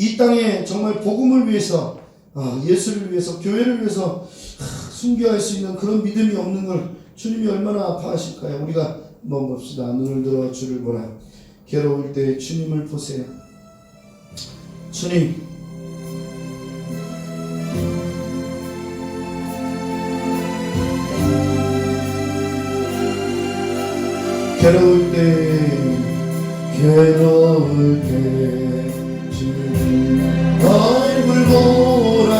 이 땅에 정말 복음을 위해서, 예수를 위해서, 교회를 위해서 순교할 수 있는 그런 믿음이 없는 걸 주님이 얼마나 아파하실까요? 우리가 봅시다. 눈을 들어 주를 보라. 괴로울 때 주님을 보세요. 주님, 괴로울 때 주님 얼굴 보라.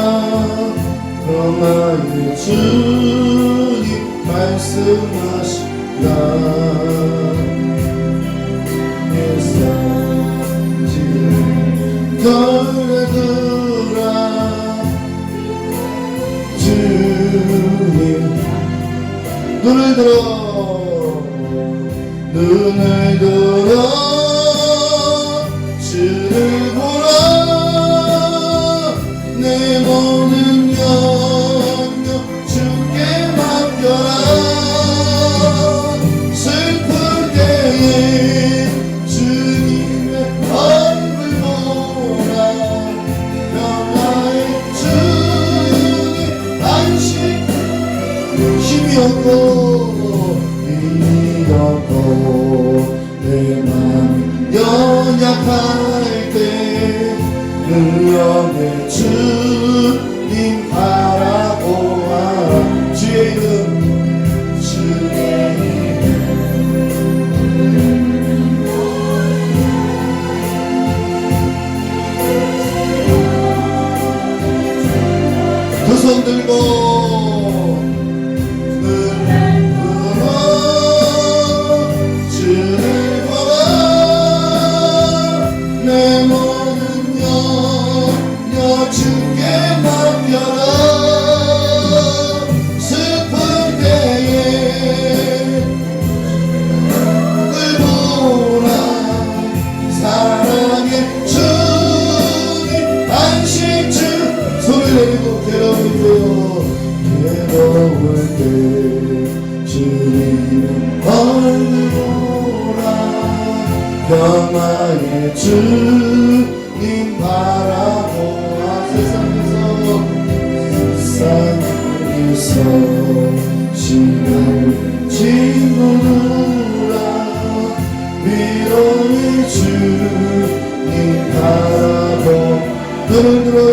평화의 주님 말씀하시라. 걸으라 주님. 눈을 들어 주를 보라. 내 모든 염려 주께 맡겨라. 슬플 때에 주님의 얼굴 보라. 평화의 주님 안식. 힘이 없고 내 맘 연약할 때 능력의 주님 바라보아. 주의 이름, 주의 이름. 두 손 들고 괴로울 때 주님 얼굴 보라. 평화의 주님 바라보아. 세상에서 시간을 짓누르라. 위로의 주님 바라보. 눈을 들어요.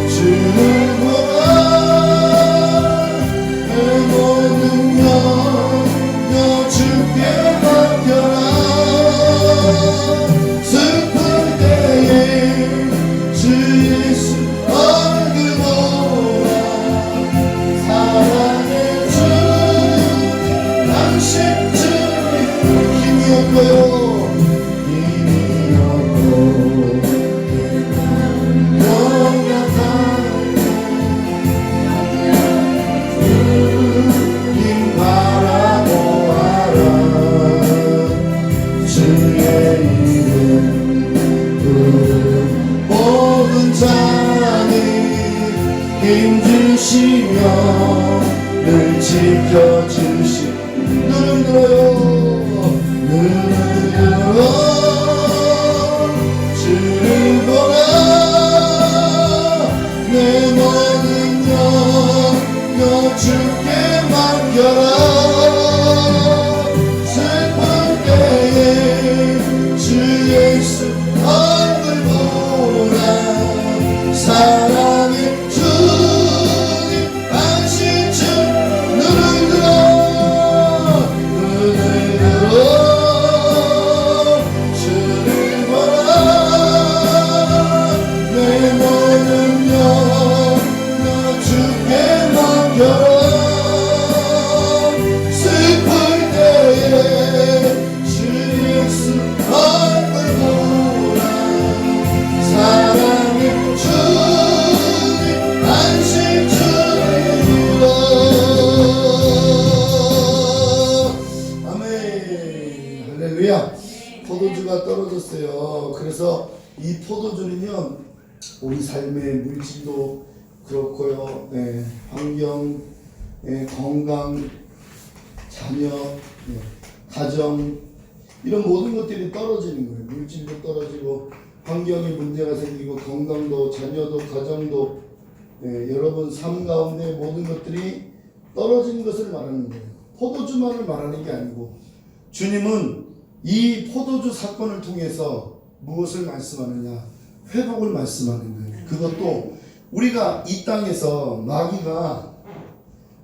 주를 보라. 내 모든 염려 주께 맡겨라. 슬플 때에 주 예수 얼굴 보라. 사랑의 주님 당신 주님 힘이 없고요. 힘주시며 늘 지켜주시. 눈을 들어요. 눈을 들어 주를 보라. 내 모든 염려 주께 맡겨라. 슬플 때에 주 예수 얼굴 보라. 사랑의 포도주가 떨어졌어요. 그래서 이 포도주는요, 우리 삶의 물질도 그렇고요, 환경, 건강, 자녀, 가정, 이런 모든 것들이 떨어지는 거예요. 물질도 떨어지고 환경에 문제가 생기고 건강도 자녀도 가정도 여러분 삶 가운데 모든 것들이 떨어지는 것을 말하는 거예요. 포도주만을 말하는 게 아니고 주님은 이 포도주 사건을 통해서 무엇을 말씀하느냐? 회복을 말씀하는 거예요. 그것도 우리가 이 땅에서 마귀가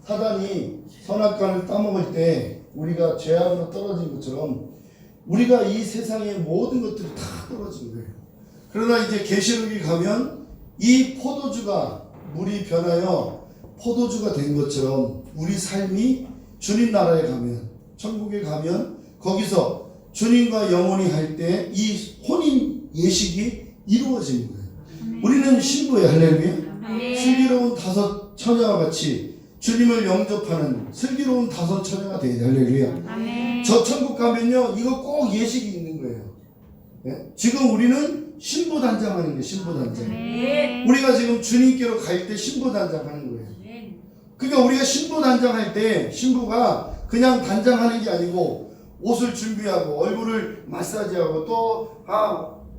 사단이 선악과를 따먹을 때 우리가 죄악으로 떨어진 것처럼 우리가 이 세상의 모든 것들이 다 떨어진 거예요. 그러나 이제 계시록에 가면 이 포도주가 물이 변하여 포도주가 된 것처럼 우리 삶이 주님 나라에 가면 천국에 가면 거기서 주님과 영원히 할 때 이 혼인 예식이 이루어지는 거예요. 우리는 신부의 할렐루야. 슬기로운 다섯 처녀와 같이 주님을 영접하는 슬기로운 다섯 처녀가 되어야 돼. 할렐루야. 저 천국 가면요 이거 꼭 예식이 있는 거예요. 네? 지금 우리는 신부단장하는 거예요. 신부단장. 우리가 지금 주님께로 갈 때 신부단장하는 거예요. 그러니까 우리가 신부단장할 때 신부가 그냥 단장하는 게 아니고 옷을 준비하고 얼굴을 마사지하고 또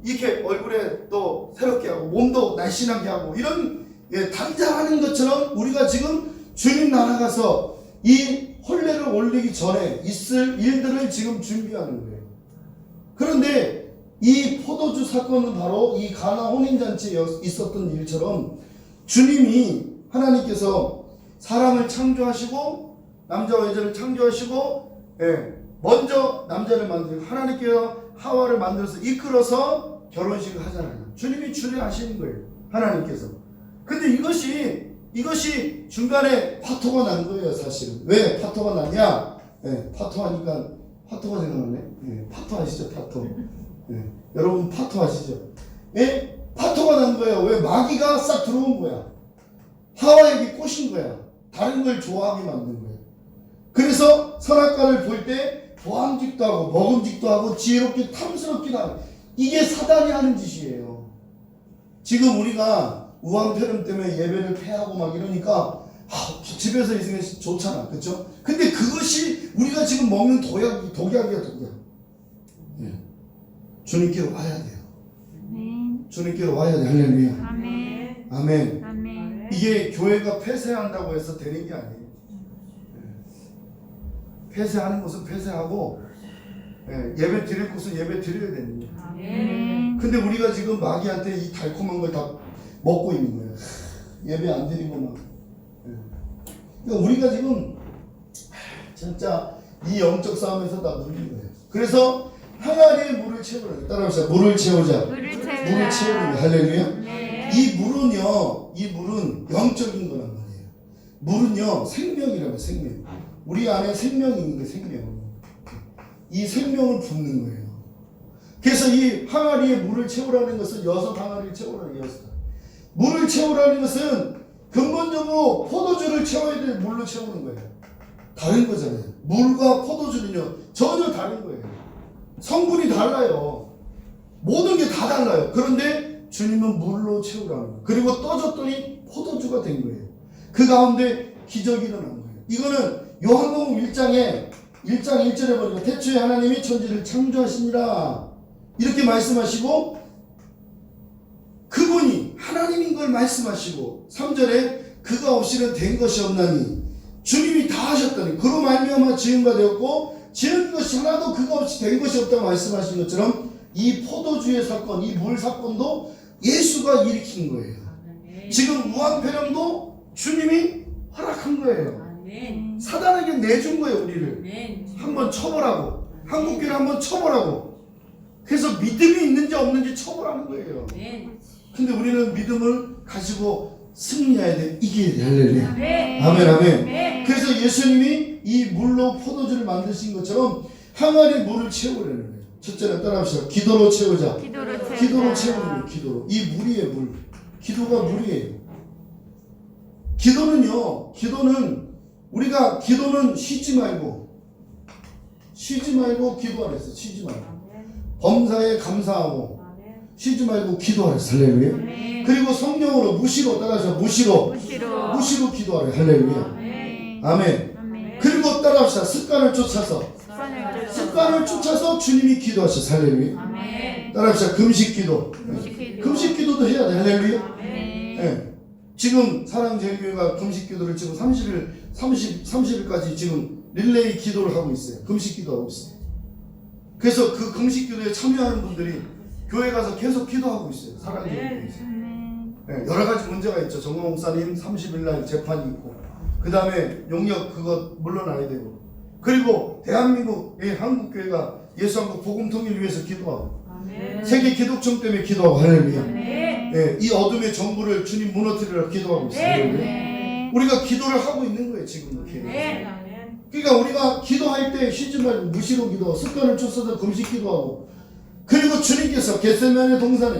이렇게 얼굴에 또 새롭게 하고 몸도 날씬하게 하고 이런 단장하는 것처럼 우리가 지금 주님 나라 가서 이 혼례를 올리기 전에 있을 일들을 지금 준비하는 거예요. 그런데 이 포도주 사건은 바로 이 가나 혼인잔치에 있었던 일처럼 주님이 하나님께서 사람을 창조하시고 남자와 여자를 창조하시고 먼저 남자를 만들고 하나님께서 하와를 만들어서 이끌어서 결혼식을 하잖아요. 주님이 주례하시는 거예요. 하나님께서. 근데 이것이 중간에 파토가 난 거예요. 사실은. 왜 파토가 났냐? 파토하니까 파토가 생각나네. 파토 아시죠? 파토. 여러분 파토 아시죠? 파토가 난 거예요. 왜? 마귀가 싹 들어온 거야. 하와에게 꼬신 거야. 다른 걸 좋아하게 만든 거예요. 그래서 선악과를 볼 때 보암직도 하고 먹음직도 하고 지혜롭게 탐스럽기도 하고 이게 사단이 하는 짓이에요. 지금 우리가 우왕폐렴 때문에 예배를 폐하고 막 이러니까 집에서 있으면 좋잖아. 그렇죠? 근데 그것이 우리가 지금 먹는 독약이야. 주님께로 와야 돼요. 주님께로 와야 돼. 할렐루야. 아멘. 이게 교회가 폐쇄한다고 해서 되는 게 아니에요. 폐쇄하는 것은 폐쇄하고 예배 드릴 곳은 예배 드려야 되는 거예요. 근데 우리가 지금 마귀한테 이 달콤한 걸 다 먹고 있는 거예요. 예배 안 드리고 막. 그러니까 우리가 지금 진짜 이 영적 싸움에서 다 물린 거예요. 그래서 항아리에 물을 채우라. 따라합시다. 물을 채우자. 물을 채우는 거. 할렐루야. 이 물은 영적인 거란 말이에요. 물은요 생명이라고. 생명. 우리 안에 생명이 있는 거예요. 생명. 이 생명을 붓는 거예요. 그래서 이 항아리에 물을 채우라는 것은 6 항아리를 채우라는 거예요. 물을 채우라는 것은 근본적으로 포도주를 채워야 될 물로 채우는 거예요. 다른 거잖아요. 물과 포도주는요 전혀 다른 거예요. 성분이 달라요. 모든 게 다 달라요. 그런데 주님은 물로 채우라는 거예요. 그리고 떠줬더니 포도주가 된 거예요. 그 가운데 기적이 일어난 거예요. 이거는 요한복음 1장 1절에 보니까 태초에 하나님이 천지를 창조하시니라 이렇게 말씀하시고 그분이 하나님인 걸 말씀하시고 3절에 그가 없이는 된 것이 없나니 주님이 다 하셨다니 그로 말미암아 지은 바 되었고 지은 것이 하나도 그가 없이 된 것이 없다고 말씀하신 것처럼 이 포도주의 사건, 이 물 사건도 예수가 일으킨 거예요. 지금 무한폐렴도 주님이 허락한 거예요. 사단에게 내준 거예요. 우리를 한번 쳐보라고, 한국교를 한번 쳐보라고. 그래서 믿음이 있는지 없는지 쳐보라는 거예요. 근데 우리는 믿음을 가지고 승리해야 돼. 이겨야 돼. 할렐루야. 아멘. 그래서 예수님이 이 물로 포도주를 만드신 것처럼 항아리 물을 채우려는 거예요. 첫째는 따라합시다. 기도로 채우자. 기도로 채우는 거예요. 기도로. 이 물이에요. 물. 기도가 물이에요. 기도는 쉬지 말고 기도하랬어. 쉬지 말고 범사에 감사하고 쉬지 말고 기도하랬어. 할렐루야. 그리고 성령으로 무시로 따라서 무시로 기도하래. 할렐루야. 아멘. 그리고 따라합시다. 습관을 쫓아서 습관을 쫓아서 주님이 기도하셔. 할렐루야. 아멘. 따라합시다. 금식기도. 금식기도도 해야 돼. 할렐루야. 아멘. 네. 지금 사랑제일교회가 금식기도를 지금 30일까지 지금 릴레이 기도를 하고 있어요. 금식기도 하고 있어요. 그래서 그 금식기도에 참여하는 분들이 교회 가서 계속 기도하고 있어요. 사랑제일교회에서. 네, 여러 가지 문제가 있죠. 정광 목사님 30일 날 재판이 있고, 그 다음에 용역 그거 물러나야 되고, 그리고 대한민국의 한국교회가 예수한국 복음 통일을 위해서 기도하고, 세계 기독청 때문에 기도하고, 할렐루야. 네, 이 어둠의 정부를 주님 무너뜨리라 기도하고 있어요. 할렐루야. 우리가 기도를 하고 있는 거예요. 지금 이렇게. 그러니까 우리가 기도할 때 쉬지 말고 무시로 기도, 습관을 쫓아서 금식 기도하고, 그리고 주님께서 겟세마네 동산에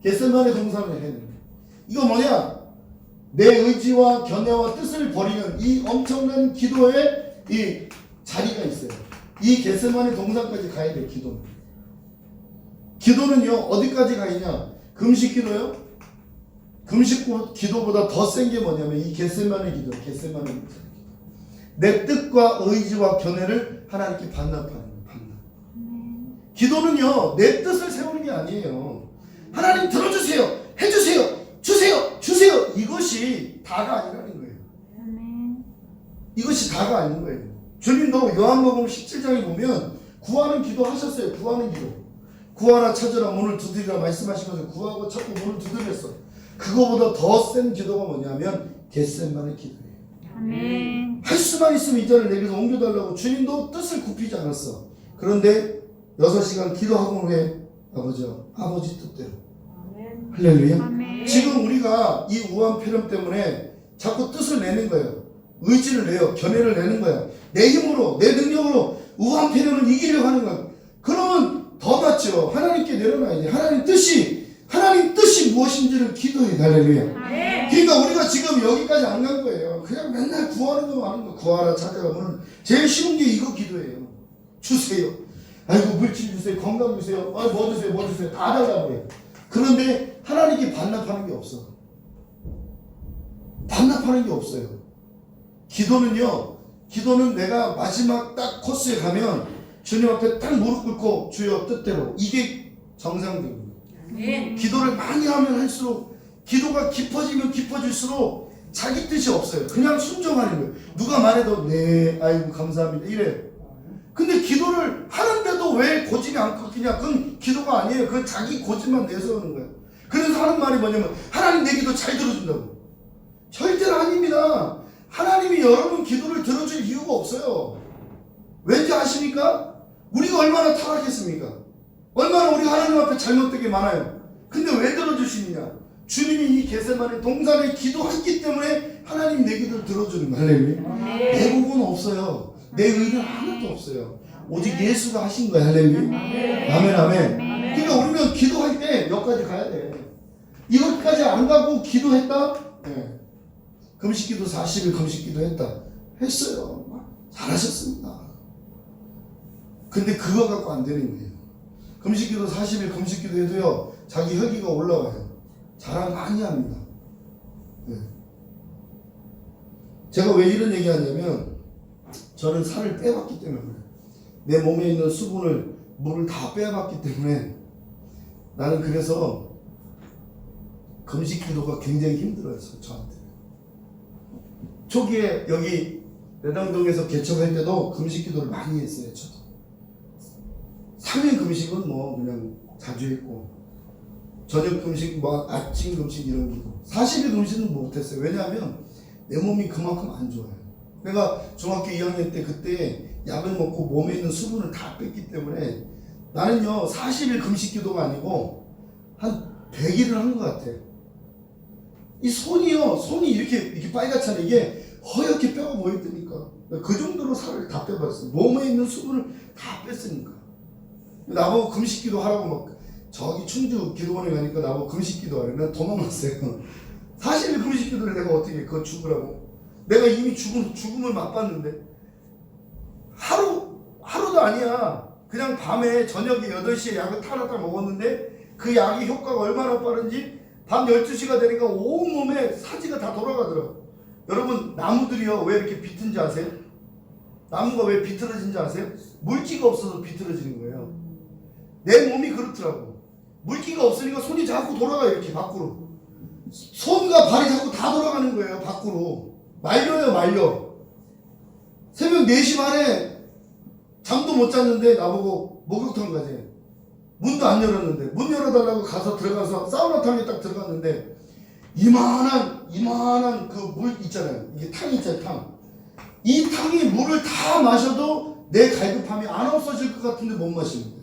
해는 이거 뭐냐? 내 의지와 견해와 뜻을 버리는 이 엄청난 기도의 이 자리가 있어요. 이 겟세마네 동산까지 가야 돼. 기도는요 어디까지 가느냐? 금식 기도요. 금식 기도보다 더 센 게 뭐냐면 이 겟세마네 기도. 내 뜻과 의지와 견해를 하나님께 반납하는 거예요. 기도는요 내 뜻을 세우는 게 아니에요. 하나님 들어주세요, 해주세요, 주세요. 이것이 다가 아니라는 거예요. 이것이 다가 아닌 거예요. 주님도 요한복음 17장에 보면 구하는 기도 하셨어요. 구하는 기도. 구하라 찾으라 문을 두드리라 말씀하신 것을 구하고 찾고 문을 두드렸어. 그거보다 더 센 기도가 뭐냐면 겟세마네 기도예요. 아멘. 할 수만 있으면 이 자리를 내게서 옮겨달라고 주님도 뜻을 굽히지 않았어. 그런데 6시간 기도하고 후에 아버지 뜻대로. 할렐루야. 아멘. 지금 우리가 이 우한 폐렴 때문에 자꾸 뜻을 내는 거예요. 의지를 내요. 견해를 내는 거야. 내 힘으로, 내 능력으로 우한 폐렴을 이기려고 하는 거야. 그러면 더 맞죠. 하나님께 내려놔야 돼. 하나님 뜻이 무엇인지를 기도해. 할렐루야. 그러니까 우리가 지금 여기까지 안 간 거예요. 그냥 맨날 구하는 거만 하는 거. 구하라 찾아라 문을. 제일 쉬운 게 이거 기도예요. 주세요. 아이고 물질 주세요. 건강 주세요. 뭐 주세요. 다 달라고 해요. 그런데 하나님께 반납하는 게 없어. 반납하는 게 없어요. 기도는 내가 마지막 딱 코스에 가면 주님 앞에 딱 무릎 꿇고 주여 뜻대로, 이게 정상적인 거예요. 기도를 많이 하면 할수록, 기도가 깊어지면 깊어질수록 자기 뜻이 없어요. 그냥 순종하는 거예요. 누가 말해도 네 아이고 감사합니다 이래요. 근데 기도를 하는데도 왜 고집이 안 꺾이냐? 그건 기도가 아니에요. 그건 자기 고집만 내세우는 거예요. 그래서 하는 말이 뭐냐면 하나님 내 기도 잘 들어준다고. 절대로 아닙니다. 하나님이 여러분 기도를 들어줄 이유가 없어요. 왠지 아십니까? 우리가 얼마나 타락했습니까? 얼마나 우리가 하나님 앞에 잘못된 게 많아요. 근데 왜 들어주시느냐? 주님이 이 겟세마네 동산에 기도했기 때문에 하나님 내 기도를 들어주는 거예요. 할렐루야. 내 복은 없어요. 내 의는 하나도 없어요. 오직 예수가 하신 거예요. 할렐루야. 아멘. 그러니까 우리는 기도할 때 여기까지 가야 돼. 이것까지 안 가고 기도했다? 네. 금식기도 40일 금식기도 했어요. 잘하셨습니다. 근데 그거 갖고 안 되는 거예요. 금식기도 40일 금식기도 해도요 자기 혈기가 올라와요. 자랑 많이 합니다. 네. 제가 왜 이런 얘기 하냐면 저는 살을 빼봤기 때문에 그래요. 내 몸에 있는 수분을 물을 다 빼봤기 때문에 나는 그래서 금식기도가 굉장히 힘들어요. 저한테. 초기에 여기 내당동에서 개척할 때도 금식기도를 많이 했어요. 저도 3일 금식은 뭐 그냥 자주 했고, 저녁 금식, 뭐 아침 금식 이런 기도. 40일 금식은 못했어요. 왜냐하면 내 몸이 그만큼 안 좋아요. 내가 중학교 2학년 때 그때 약을 먹고 몸에 있는 수분을 다 뺐기 때문에 나는요 40일 금식 기도가 아니고 한 100일을 한 것 같아. 이 손이 이렇게 빨갛잖아요. 이게 허옇게 뼈가 보이더니까 그 정도로 살을 다 빼봤어요. 몸에 있는 수분을 다 뺐으니까. 나보고 금식 기도 하라고 막 저기 충주 기도원에 가니까 나보고 금식 기도 하래. 내가 도망갔어요. 40일 금식 기도를 내가 어떻게 그거 죽으라고. 내가 이미 죽음을 맛봤는데 하루도 아니야. 그냥 밤에 저녁에 8시에 약을 타라다 먹었는데 그 약의 효과가 얼마나 빠른지 밤 12시가 되니까 온몸에 사지가 다 돌아가더라고. 여러분 나무들이요 왜 이렇게 비튼지 아세요? 나무가 왜 비틀어진지 아세요? 물기가 없어서 비틀어지는 거예요. 내 몸이 그렇더라고. 물기가 없으니까 손이 자꾸 돌아가 이렇게 밖으로. 손과 발이 자꾸 다 돌아가는 거예요. 밖으로. 말려요 말려. 새벽 4시 반에 잠도 못 잤는데 나보고 목욕탕 가재. 문도 안 열었는데 문 열어달라고 가서 들어가서 사우나탕에 딱 들어갔는데 이만한 그 물 있잖아요. 이게 탕이 있잖아요. 탕. 이 탕이 물을 다 마셔도 내 갈급함이 안 없어질 것 같은데 못 마시는 거예요.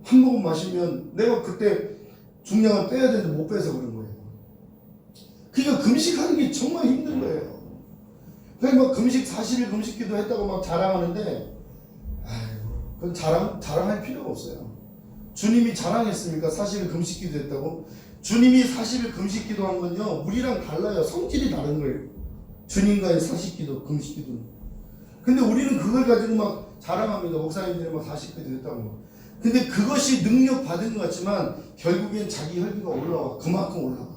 한 모금 마시면 내가 그때 중량을 빼야 되는데 못 빼서 그런 거예요. 그러니까 금식하는 게 정말 힘든 거예요. 그래서 막 금식 40일 금식기도 했다고 막 자랑하는데 그건 자랑할 필요가 없어요. 주님이 자랑했습니까? 40일 금식기도 했다고? 주님이 40일 금식기도 한 건요 우리랑 달라요. 성질이 다른 거예요. 주님과의 40기도 금식기도는. 근데 우리는 그걸 가지고 막 자랑합니다. 목사님들이 막 40기도 했다고. 근데 그것이 능력 받은 것 같지만 결국엔 자기 혈기가 올라와. 그만큼 올라와.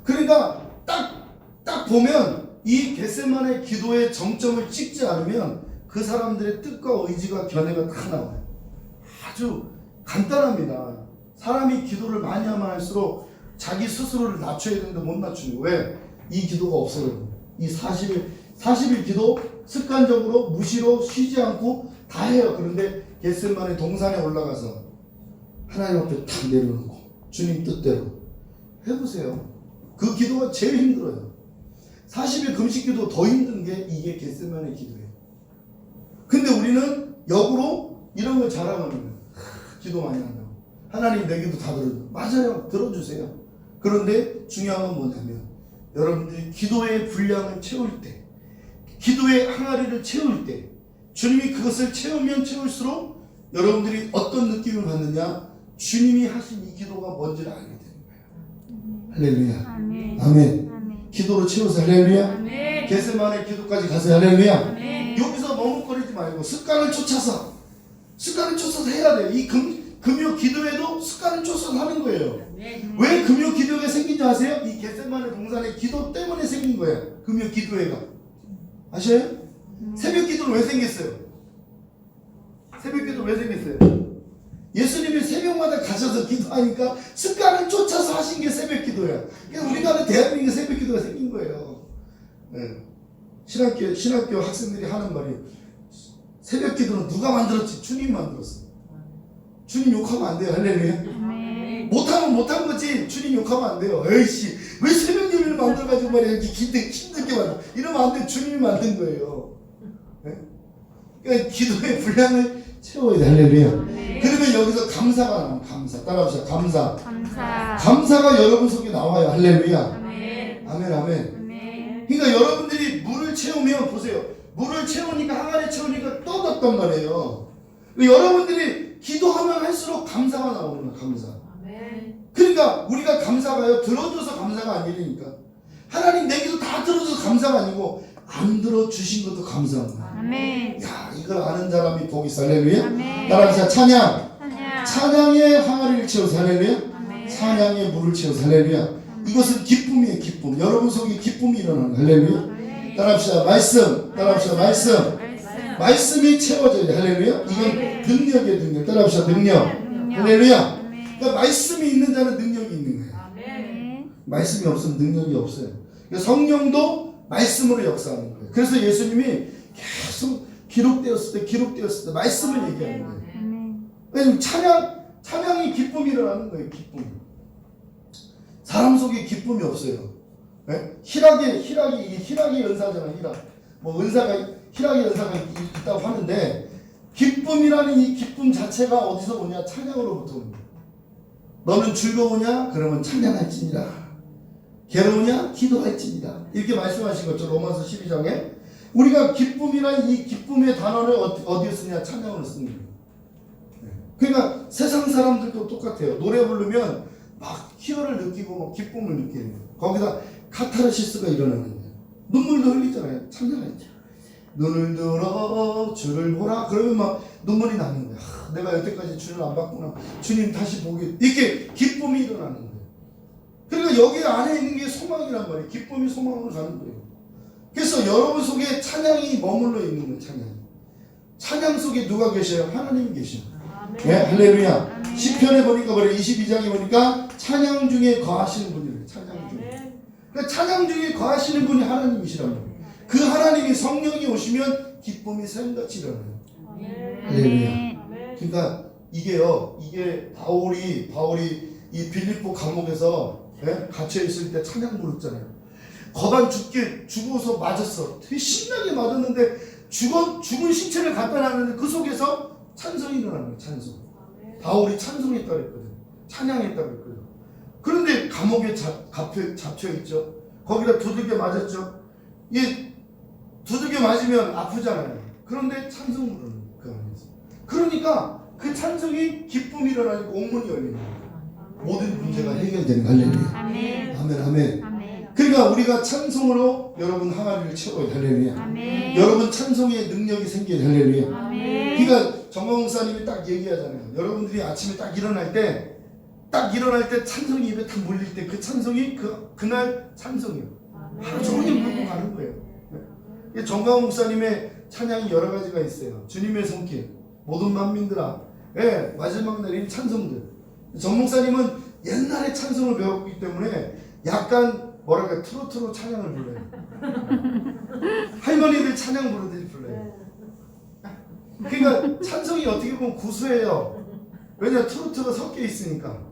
그러니까 딱 보면 이 겟세마네 기도의 정점을 찍지 않으면 그 사람들의 뜻과 의지가 견해가 다 나와요. 아주 간단합니다. 사람이 기도를 많이 하면 할수록 자기 스스로를 낮춰야 되는데 못 낮추는 거예요. 왜? 이 기도가 없어요. 이 40일 기도 습관적으로 무시로 쉬지 않고 다 해요. 그런데 겟세마네 동산에 올라가서 하나님 앞에 탁 내려놓고 주님 뜻대로 해보세요. 그 기도가 제일 힘들어요. 40일 금식 기도 더 힘든 게 이게 겟세마네 기도예요. 근데 우리는 역으로 이런 걸 자랑하는 거예요. 기도 많이 한다고. 하나님 내 기도 다 들어줘. 맞아요. 들어주세요. 그런데 중요한 건 뭐냐면 여러분들이 기도의 분량을 채울 때, 기도의 항아리를 채울 때 주님이 그것을 채우면 채울수록 여러분들이 어떤 느낌을 받느냐, 주님이 하신 이 기도가 뭔지를 알게 되는 거예요. 할렐루야. 아멘. 아멘. 아멘. 기도로 채워서 할렐루야. 아멘. 겟세마네 기도까지 가서 할렐루야. 아멘. 여기서 머뭇거리지 말고 습관을 쫓아서 해야 돼요. 이 금요 기도에도 습관을 쫓아서 하는 거예요. 왜 금요 기도회가 생긴지 아세요? 이 겟세마네 동산의 기도 때문에 생긴 거예요. 금요 기도회가. 아셔요? 새벽 기도는 왜 생겼어요? 새벽 기도 왜 생겼어요? 예수님이 새벽마다 가셔서 기도하니까 습관을 쫓아서 하신 게 새벽 기도야. 그래서 우리나라 대한민국 새벽 기도가 생긴 거예요. 네. 신학교 학생들이 하는 말이 새벽 기도는 누가 만들었지? 주님 만들었어. 주님 욕하면 안 돼요. 할렐루야. 못하면 못한 거지. 주님 욕하면 안 돼요. 에이씨, 왜 새벽 예배를 만들어가지고 말이야 이렇게 힘들게 만들어. 이러면 안 돼. 주님이 만든 거예요. 네? 그러니까 기도의 분량을 채워야 돼. 할렐루야. 그러면 여기서 감사가 나와요. 감사. 따라합시다. 감사. 감사가 여러분 속에 나와요. 할렐루야. 아멘. 아멘. 아멘. 그러니까 여러분들이 물을 채우면 보세요. 물을 채우니까 항아리 채우니까 떠졌단 말이에요. 여러분들이 기도하면 할수록 감사가 나오는 거예요. 감사. 그러니까 우리가 감사가요 들어줘서 감사가 아니니까 하나님 내 기도 다 들어줘서 감사가 아니고 안 들어주신 것도 감사한 거야. 아멘. 야, 이걸 아는 사람이 복이 있어. 할렐루야. 아멘. 따라하자. 찬양의 항아리를 채워서 할렐루야. 아멘. 찬양의 물을 채워서 할렐루야. 이것은 기쁨이에요. 기쁨. 여러분 속에 기쁨이 일어나는 거야. 할렐루야. 따라합시다. 말씀. 따라합시다. 말씀이 채워져야 돼. 할렐루야. 이건 능력의 능력. 따라합시다. 능력. 할렐루야. 그러니까 말씀이 있는 자는 능력이 있는 거예요. 말씀이 없으면 능력이 없어요. 그러니까 성령도 말씀으로 역사하는 거예요. 그래서 예수님이 계속 기록되었을 때 말씀을 얘기하는 거예요. 왜냐면 찬양이 기쁨이 일어나는 거예요. 기쁨. 사람 속에 기쁨이 없어요. 네? 희락이 연사잖아. 희락. 뭐 희락의 연사가 있다고 하는데 기쁨이라는 이 기쁨 자체가 어디서 오냐? 찬양으로부터 오는 거예요. 너는 즐거우냐? 그러면 찬양할지니라. 괴로우냐? 기도할지니라. 이렇게 말씀하신 거죠. 로마서 12장에. 우리가 기쁨이란 이 기쁨의 단어를 어디에 쓰냐? 찬양으로 쓰는 거예요. 그러니까 세상 사람들도 똑같아요. 노래 부르면 막 희열을 느끼고 막 기쁨을 느끼는 거예요. 거기다 카타르시스가 일어나는 거예요. 눈물도 흘리잖아요. 찬양하죠. 눈을 들어 주를 보라. 그러면 막 눈물이 나는 거야. 내가 여태까지 주를 안 봤구나. 주님 다시 보게. 이렇게 기쁨이 일어나는 거예요. 그러니까 여기 안에 있는 게 소망이란 말이에요. 기쁨이 소망으로 가는 거예요. 그래서 여러분 속에 찬양이 머물러 있는 거예요. 찬양 속에 누가 계셔요? 하나님이 계셔요. 예, 할렐루야. 시편에 보니까 22장에 보니까 찬양 중에 거하시는 분이래요. 찬양 중에. 그러니까 찬양 중에 거하시는 분이 하나님이시라고. 그 하나님이 성령이 오시면 기쁨이 샘같이 일어나요. 할렐루야. 그러니까 이게 바울이 이 빌립보 감옥에서 갇혀 있을 때 찬양 부르잖아요. 거반 죽어서 맞았어. 되게 신나게 맞았는데 죽은 신체를 갖다 놨는데 그 속에서 찬송이 일어나는 거예요. 찬송. 바울이 찬송했다고 했거든. 찬양했다고 했거든. 그런데 감옥에 잡혀 있죠. 거기다 두들겨 맞았죠. 이 두들겨 맞으면 아프잖아요. 그런데 찬송 부르는 그 안에서. 그러니까 그 찬송이 기쁨이 일어나니까 온문이 열리는 거예요. 모든 문제가 해결되는 거예요. 할렐루야. 아멘. 그러니까 우리가 찬송으로 여러분 항아리를 채워요. 할렐루야. 여러분 찬송의 능력이 생겨요. 할렐루야. 그러니까 정광 목사님이 딱 얘기하잖아요. 여러분들이 아침에 딱 일어날 때 찬송이 입에 딱 몰릴 때 그 찬송이 그날 찬송이에요. 하루 종일 물고 가는 거예요. 정광 목사님의 찬양이 여러 가지가 있어요. 주님의 손길, 모든 만민들아, 마지막 날인 찬송들. 정 목사님은 옛날에 찬송을 배웠기 때문에 약간 뭐랄까 트로트로 찬양을 불러요. 할머니들 찬양 부르듯이 불러요. 그러니까 찬송이 어떻게 보면 구수해요. 왜냐 트로트가 섞여 있으니까.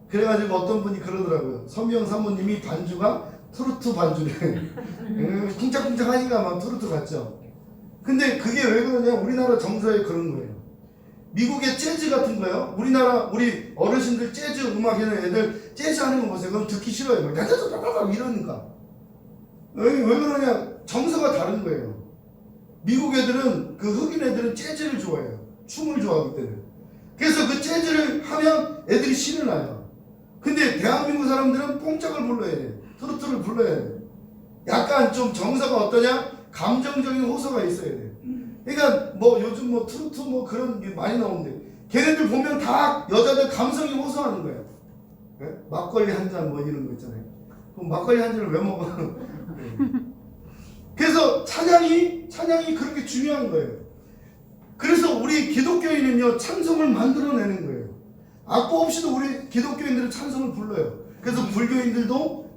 그래가지고 어떤 분이 그러더라고요. 서미영 사모님이 반주가 트로트 반주래. 쿵짝쿵짝 하니까 막 트로트 같죠. 근데 그게 왜 그러냐, 우리나라 정서에 그런 거예요. 미국의 재즈 같은 거요. 우리 어르신들 재즈 음악에는 애들 재즈 하는 거 보세요. 그럼 듣기 싫어요. 막 다다다다다 이러니까. 왜 그러냐, 정서가 다른 거예요. 미국 애들은, 그 흑인 애들은 재즈를 좋아해요. 춤을 좋아하기 때문에. 그래서 그 재즈를 하면 애들이 신을 나요. 근데 대한민국 사람들은 뽕짝을 불러야 돼. 트로트를 불러야 돼. 약간 좀 정서가 어떠냐? 감정적인 호소가 있어야 돼. 그러니까 요즘 트로트 그런 게 많이 나오는데 걔네들 보면 다 여자들 감성이 호소하는 거예요. 네? 막걸리 한 잔 이런 거 있잖아요. 그럼 막걸리 한 잔을 왜 먹어? 그래서 찬양이 그렇게 중요한 거예요. 그래서 우리 기독교인은요 찬송을 만들어내는 거예요. 악보 없이도 우리 기독교인들은 찬송을 불러요. 그래서 불교인들도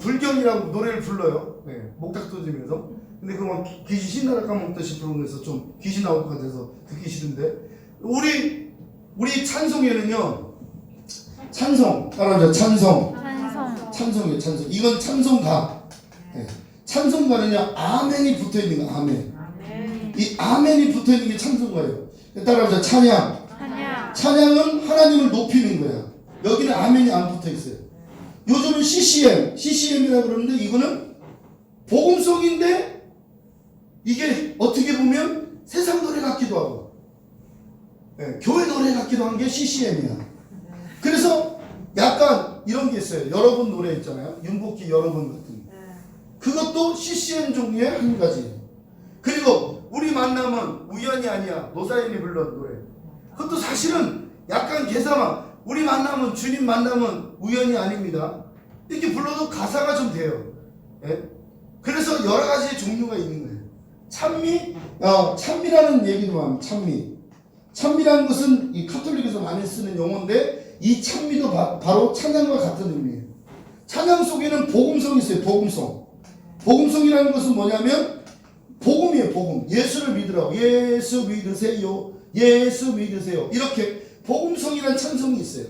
불경이라고 노래를 불러요. 목탁도지면서. 근데 그건 귀신 신나라 까먹듯이 부르면서 좀 귀신 나올 것 같아서 듣기 싫은데, 우리 찬송에는요 따라하자. 찬송이에요. 이건 찬송가. 찬송가는요 아멘이 붙어있는 거. 아멘. 이 아멘이 붙어있는 게 찬송가예요. 따라하자. 찬양은 하나님을 높이는 거야. 여기는 아멘이 안 붙어있어요. 요즘은 CCM이라고 그러는데 이거는 복음송인데 이게 어떻게 보면 세상 노래 같기도 하고 교회 노래 같기도 한 게 CCM이야. 그래서 약간 이런 게 있어요. 여러분 노래 있잖아요. 윤복희 여러분 같은 거. 그것도 CCM 종류의 한 가지. 그리고 우리 만남은 우연이 아니야. 노사연이 불렀던 노래. 그것도 사실은 약간 개사만, 우리 만남은, 주님 만남은 우연이 아닙니다. 이렇게 불러도 가사가 좀 돼요. 그래서 여러 가지 종류가 있는 거예요. 찬미라는 얘기도 합니다. 찬미라는 것은 이 카톨릭에서 많이 쓰는 용어인데, 이 찬미도 바로 찬양과 같은 의미예요. 찬양 속에는 복음성이 있어요. 복음성이라는 것은 뭐냐면 복음이에요. 복음. 예수를 믿으라고. 예수 믿으세요. 이렇게 복음성이라는 찬송이 있어요.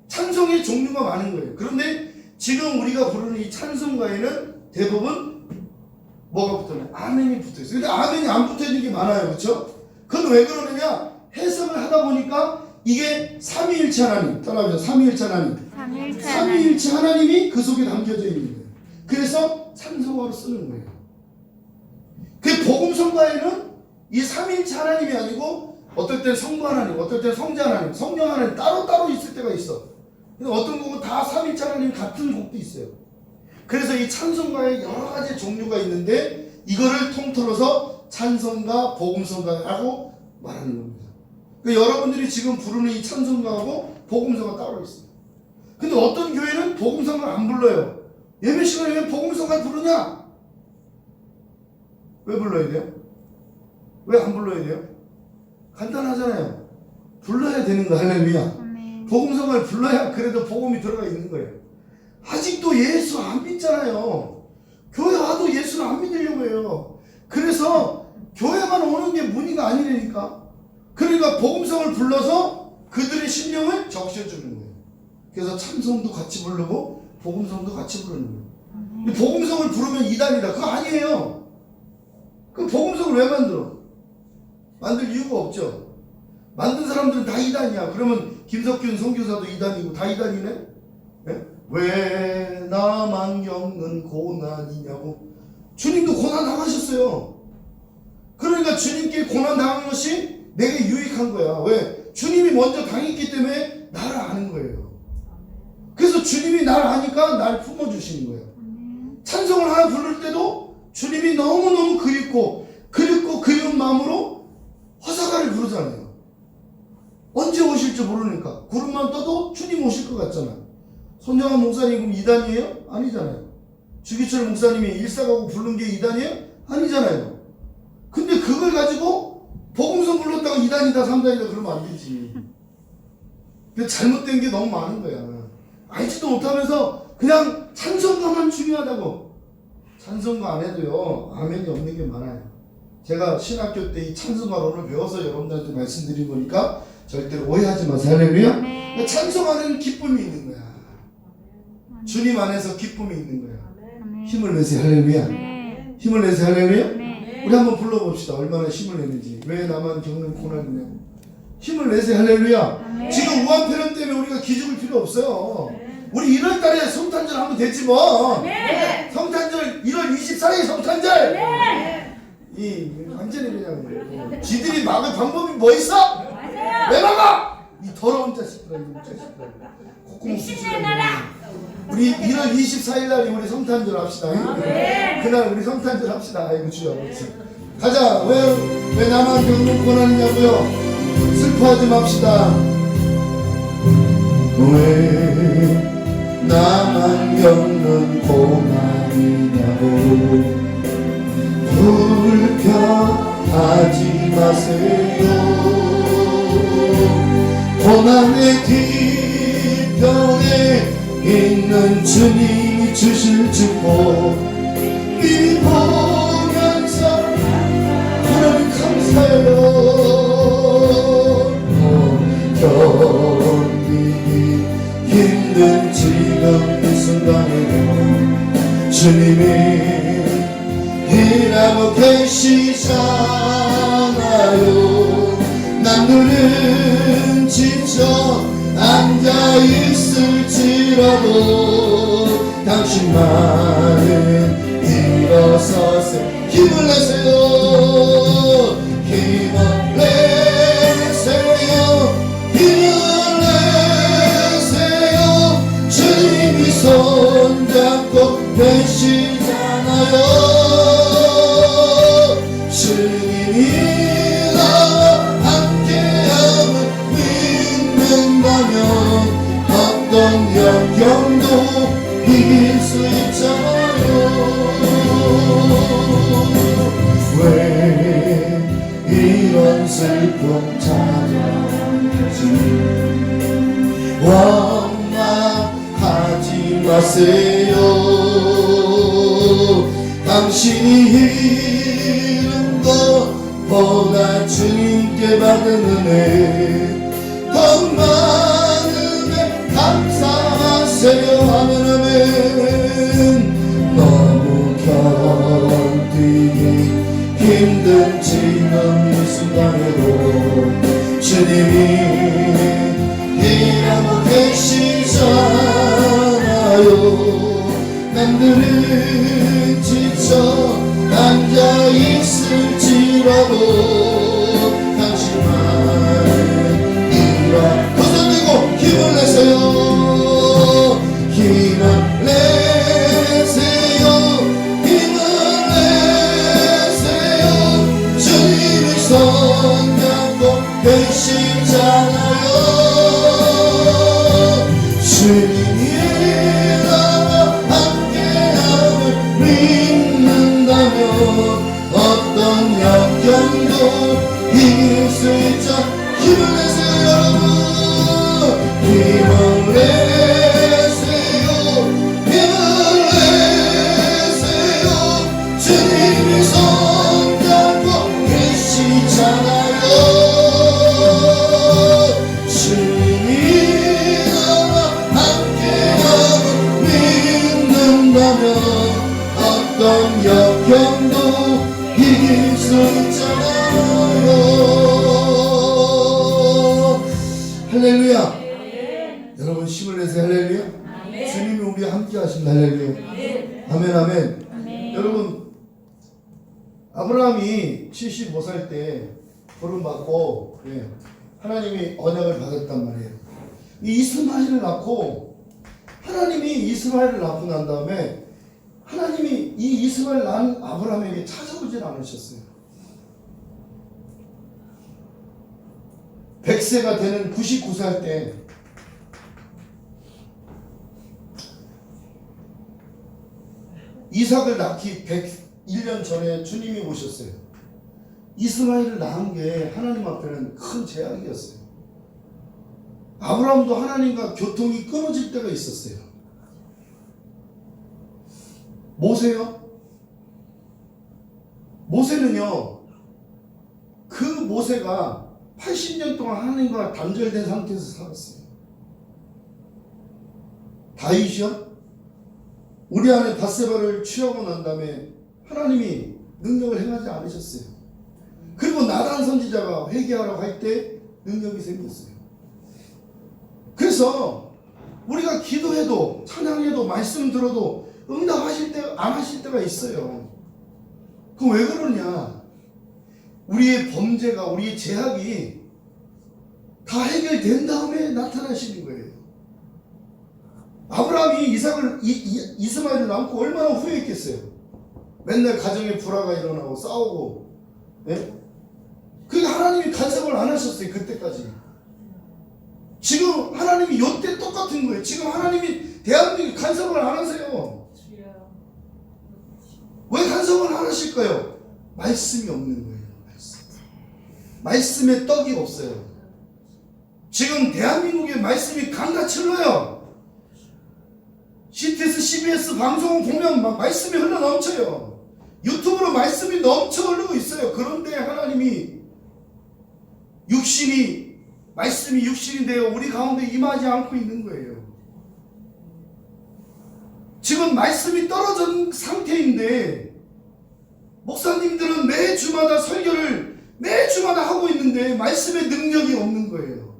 찬송의 종류가 많은 거예요. 그런데 지금 우리가 부르는 이 찬송가에는 대부분 뭐가 붙어있나요? 아멘이 붙어있어요. 근데 아멘이 안 붙어있는 게 많아요. 그렇죠? 그건 왜 그러느냐? 해석을 하다 보니까 이게 삼위일체 하나님, 따라하죠. 삼위일체 하나님이 그 속에 담겨져 있는 거예요. 그래서 찬송가로 쓰는 거예요. 그 복음성가에는 이 삼위일체 하나님이 아니고 어떨 땐 성부 하나님, 어떨 땐 성자 하나님, 성령 하나님 따로따로 있을 때가 있어. 근데 어떤 곡은 다 삼위일체 하나님 같은 곡도 있어요. 그래서 이 찬송가에 여러 가지 종류가 있는데 이거를 통틀어서 찬송가, 복음성가라고 말하는 겁니다. 그러니까 여러분들이 지금 부르는 이 찬송가하고 복음성가 따로 있어요. 근데 어떤 교회는 복음성가를 안 불러요. 예배 시간에 왜 복음성가를 부르냐? 왜 불러야 돼요? 왜 안 불러야 돼요? 간단하잖아요. 불러야 되는 거. 할렐루야. 복음성을 불러야 그래도 복음이 들어가 있는 거예요. 아직도 예수 안 믿잖아요. 교회 와도 예수를 안 믿으려고 해요. 그래서 교회만 오는 게 문의가 아니라니까. 그러니까 복음성을 불러서 그들의 심령을 적셔주는 거예요. 그래서 찬송도 같이 부르고 복음성도 같이 부르는 거예요. 복음성을 부르면 이단이다. 그거 아니에요. 그 복음성을 왜 만들어? 만들 이유가 없죠. 만든 사람들은 다 이단이야. 그러면 김석균 선교사도 이단이고 다 이단이네? 네? 왜 나만 겪는 고난이냐고. 주님도 고난 당하셨어요. 그러니까 주님께 고난 당한 것이 내게 유익한 거야. 왜? 주님이 먼저 당했기 때문에 나를 아는 거예요. 그래서 주님이 나를 아니까 나를 품어주시는 거예요. 찬송을 하나 부를 때도 주님이 너무너무 그립고 그리운 마음으로 허사가를 부르잖아요. 언제 오실지 모르니까. 구름만 떠도 주님 오실 것 같잖아. 손정환 목사님 그럼 이단이에요? 아니잖아요. 주기철 목사님이 일사가고 부른 게 이단이에요? 아니잖아요. 근데 그걸 가지고 복음성 불렀다고 이단이다 3단이다 그러면 안 되지. 근데 잘못된 게 너무 많은 거야. 알지도 못하면서 그냥 찬송가만 중요하다고. 찬송가 안 해도요 아멘이 없는 게 많아요. 제가 신학교 때 이 찬송가론을 배워서 여러분들한테 말씀드린 거니까 절대로 오해하지 마세요. 할렐루야. 네. 찬송 안에는 기쁨이 있는 거야. 네. 주님 안에서 기쁨이 있는 거야. 네. 힘을 내세요. 할렐루야. 네. 힘을 내세요. 할렐루야. 네. 우리 한번 불러봅시다. 얼마나 힘을 내는지. 왜 나만 겪는 고난이냐고. 힘을 내세요. 할렐루야. 네. 지금 우한폐렴 때문에 우리가 기죽을 필요 없어요. 네. 우리 1월달에 성탄절 하면 되지 뭐. 네. 성탄절 1월 24일 성탄절. 네. 이 완전히 그냥 지들이 막을 방법이 뭐 있어? 맞아요. 왜 막아? 이 더러운 자식들아, 이 자식들아. 콧구멍 쑤시라. 우리 1월 24일 날이 우리 성탄절 합시다. 네. 그날 우리 성탄절 합시다. 아이고 주여 아버지. 가자. 왜 나만 겪는 고난이냐고요? 슬퍼하지 맙시다. 왜 나만 겪는 고난이냐고. 불평하지 마세요. 고난의 뒤편에 있는 주님이 주실 축복 미리 보면서 하나님 감사해요. 견디기 힘든 지금 이 순간에도 주님이 일하고 계시잖아요. 남들은 지쳐 앉아있을지라도 당신만은 일어서세. 힘을 내세요. 힘을 내세요. 힘을 내세요. 주님이 손잡고 계시잖아요. 주님이 나와 함께함을 믿는다면 어떤 역경도 이길 수 있잖아요. 왜 이런 슬픔 찾아오는지 원망하지 마세요. 당신이 잃은 것보다 주님께 받은 은혜 더 많음에 감사하세요. 아멘 아멘. 너무 견디기 힘든 지금 이 순간에도 주님이 일하고 계시잖아요. 남들은 지쳐 앉아있을지라도 당신만 일어 도전되고 힘을 내세요. 힘을 내세요. 힘을 내세요. 주님이 손잡고 계시잖아요. 주님이 나와 함께함을 믿는다면 할렐루야. 여러분 힘을 내세요. 할렐루야. 주님이 우리와 함께 하신 할렐루야. 아멘 아멘. 여러분 아브라함이 75살 때 부름받고 하나님이 언약을 받았단 말이에요. 이 이스마엘을 낳고 하나님이 이스마엘을 낳고 난 다음에 하나님이 이 이스마엘 낳은 아브라함에게 찾아오질 않으셨어요. 100세가 되는 99살 때 이삭을 낳기 101년 전에 주님이 오셨어요. 이스마엘을 낳은 게 하나님 앞에는 큰 재앙이었어요. 아브라함도 하나님과 교통이 끊어질 때가 있었어요. 모세요? 모세는요, 그 모세가 80년 동안 하나님과 단절된 상태에서 살았어요. 다윗이요? 우리 안에 밧세바를 취하고 난 다음에 하나님이 능력을 행하지 않으셨어요. 그리고 나단 선지자가 회개하라고 할 때 능력이 생겼어요. 그래서 우리가 기도해도 찬양해도 말씀 들어도 응답하실 때 안 하실 때가 있어요. 그럼 왜 그러냐? 우리의 범죄가 우리의 죄악이 다 해결된 다음에 나타나시는 거예요. 아브라함이 이스마엘을 낳고 얼마나 후회했겠어요. 맨날 가정에 불화가 일어나고 싸우고, 그러니까 하나님이 간섭을 안 하셨어요. 그때까지. 지금 하나님이 요때 똑같은 거예요. 지금 하나님이 대한민국에 간섭을 안 하세요. 왜 간섭을 안 하실까요? 말씀이 없는 거예요. 말씀에 떡이 없어요. 지금 대한민국에 말씀이 강같이 흘러요. CTS, CBS 방송 보면 막 말씀이 흘러 넘쳐요. 유튜브로 말씀이 넘쳐 흐르고 있어요. 그런데 하나님이 말씀이 육신이 되어 우리 가운데 임하지 않고 있는 거예요. 지금 말씀이 떨어진 상태인데 목사님들은 매 주마다 설교를 매 주마다 하고 있는데 말씀의 능력이 없는 거예요.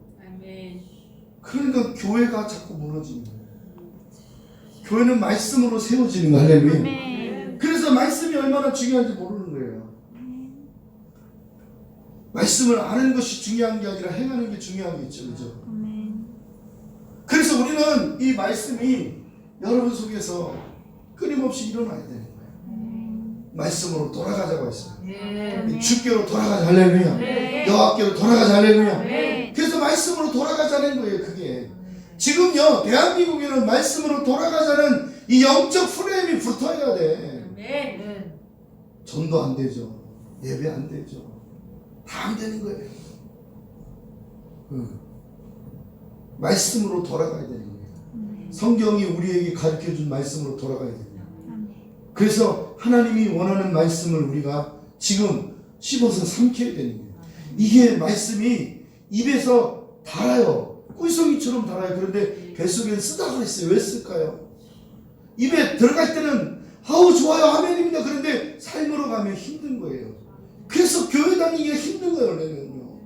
그러니까 교회가 자꾸 무너지는 거예요. 교회는 말씀으로 세워지는 거. 할렐루야. 그래서 말씀이 얼마나 중요한지 모르는 거예요. 말씀을 아는 것이 중요한 게 아니라 행하는 게 중요하겠죠. 그죠? 그래서 우리는 이 말씀이 여러분 속에서 끊임없이 일어나야 되는 거예요. 말씀으로 돌아가자고 했어요. 주께로 돌아가자. 할렐루야. 여호와께로 돌아가자. 할렐루야. 그래서 말씀으로 돌아가자는 거예요. 그게 지금요 대한민국에는 말씀으로 돌아가자는 이 영적 프레임이 붙어야 돼. 전도 안 되죠. 예배 안 되죠. 다 안 되는 거예요. 말씀으로 돌아가야 되는 거예요. 성경이 우리에게 가르쳐준 말씀으로 돌아가야 됩니다. 그래서 하나님이 원하는 말씀을 우리가 지금 씹어서 삼켜야 되는 거예요. 이게 말씀이 입에서 달아요. 꿀송이처럼 달아요. 그런데 뱃속에는 쓰다가 있어요. 왜 쓸까요? 입에 들어갈 때는 아우 좋아요 아멘입니다. 그런데 삶으로 가면 힘든 거예요. 그래서 교회 다니기가 힘든 거예요. 원래는요.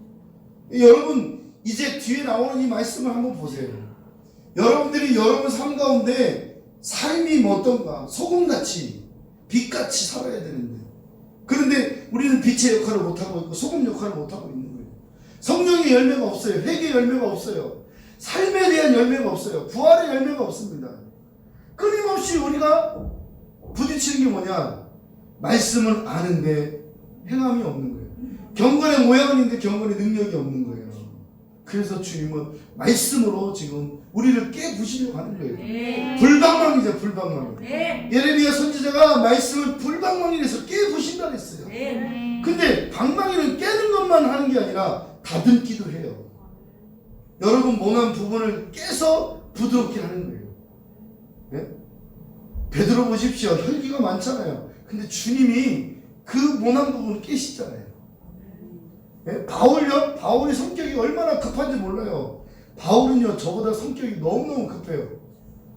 여러분 이제 뒤에 나오는 이 말씀을 한번 보세요. 여러분들이 여러분 삶 가운데 삶이 뭐 어떤가? 소금같이 빛같이 살아야 되는데 그런데 우리는 빛의 역할을 못하고 있고 소금 역할을 못하고 있는 거예요. 성령의 열매가 없어요. 회개의 열매가 없어요. 삶에 대한 열매가 없어요. 부활의 열매가 없습니다. 끊임없이 우리가 부딪히는 게 뭐냐? 말씀을 아는데 행함이 없는 거예요. 경건의 모양은 있는데 경건의 능력이 없는 거예요. 그래서 주님은 말씀으로 지금 우리를 깨부시려고 하는 거예요. 불방망이죠. 불방망이. 예레미야 선지자가 말씀을 불방망이에서 깨부신다 그랬어요. 근데 방망이는 깨는 것만 하는 게 아니라 다듬기도 해요. 여러분 모난 부분을 깨서 부드럽게 하는 거예요. 네? 베드로 보십시오. 혈기가 많잖아요. 근데 주님이 그 모난 부분을 깨시잖아요. 네? 바울요? 바울이 성격이 얼마나 급한지 몰라요. 바울은요 저보다 성격이 너무너무 급해요.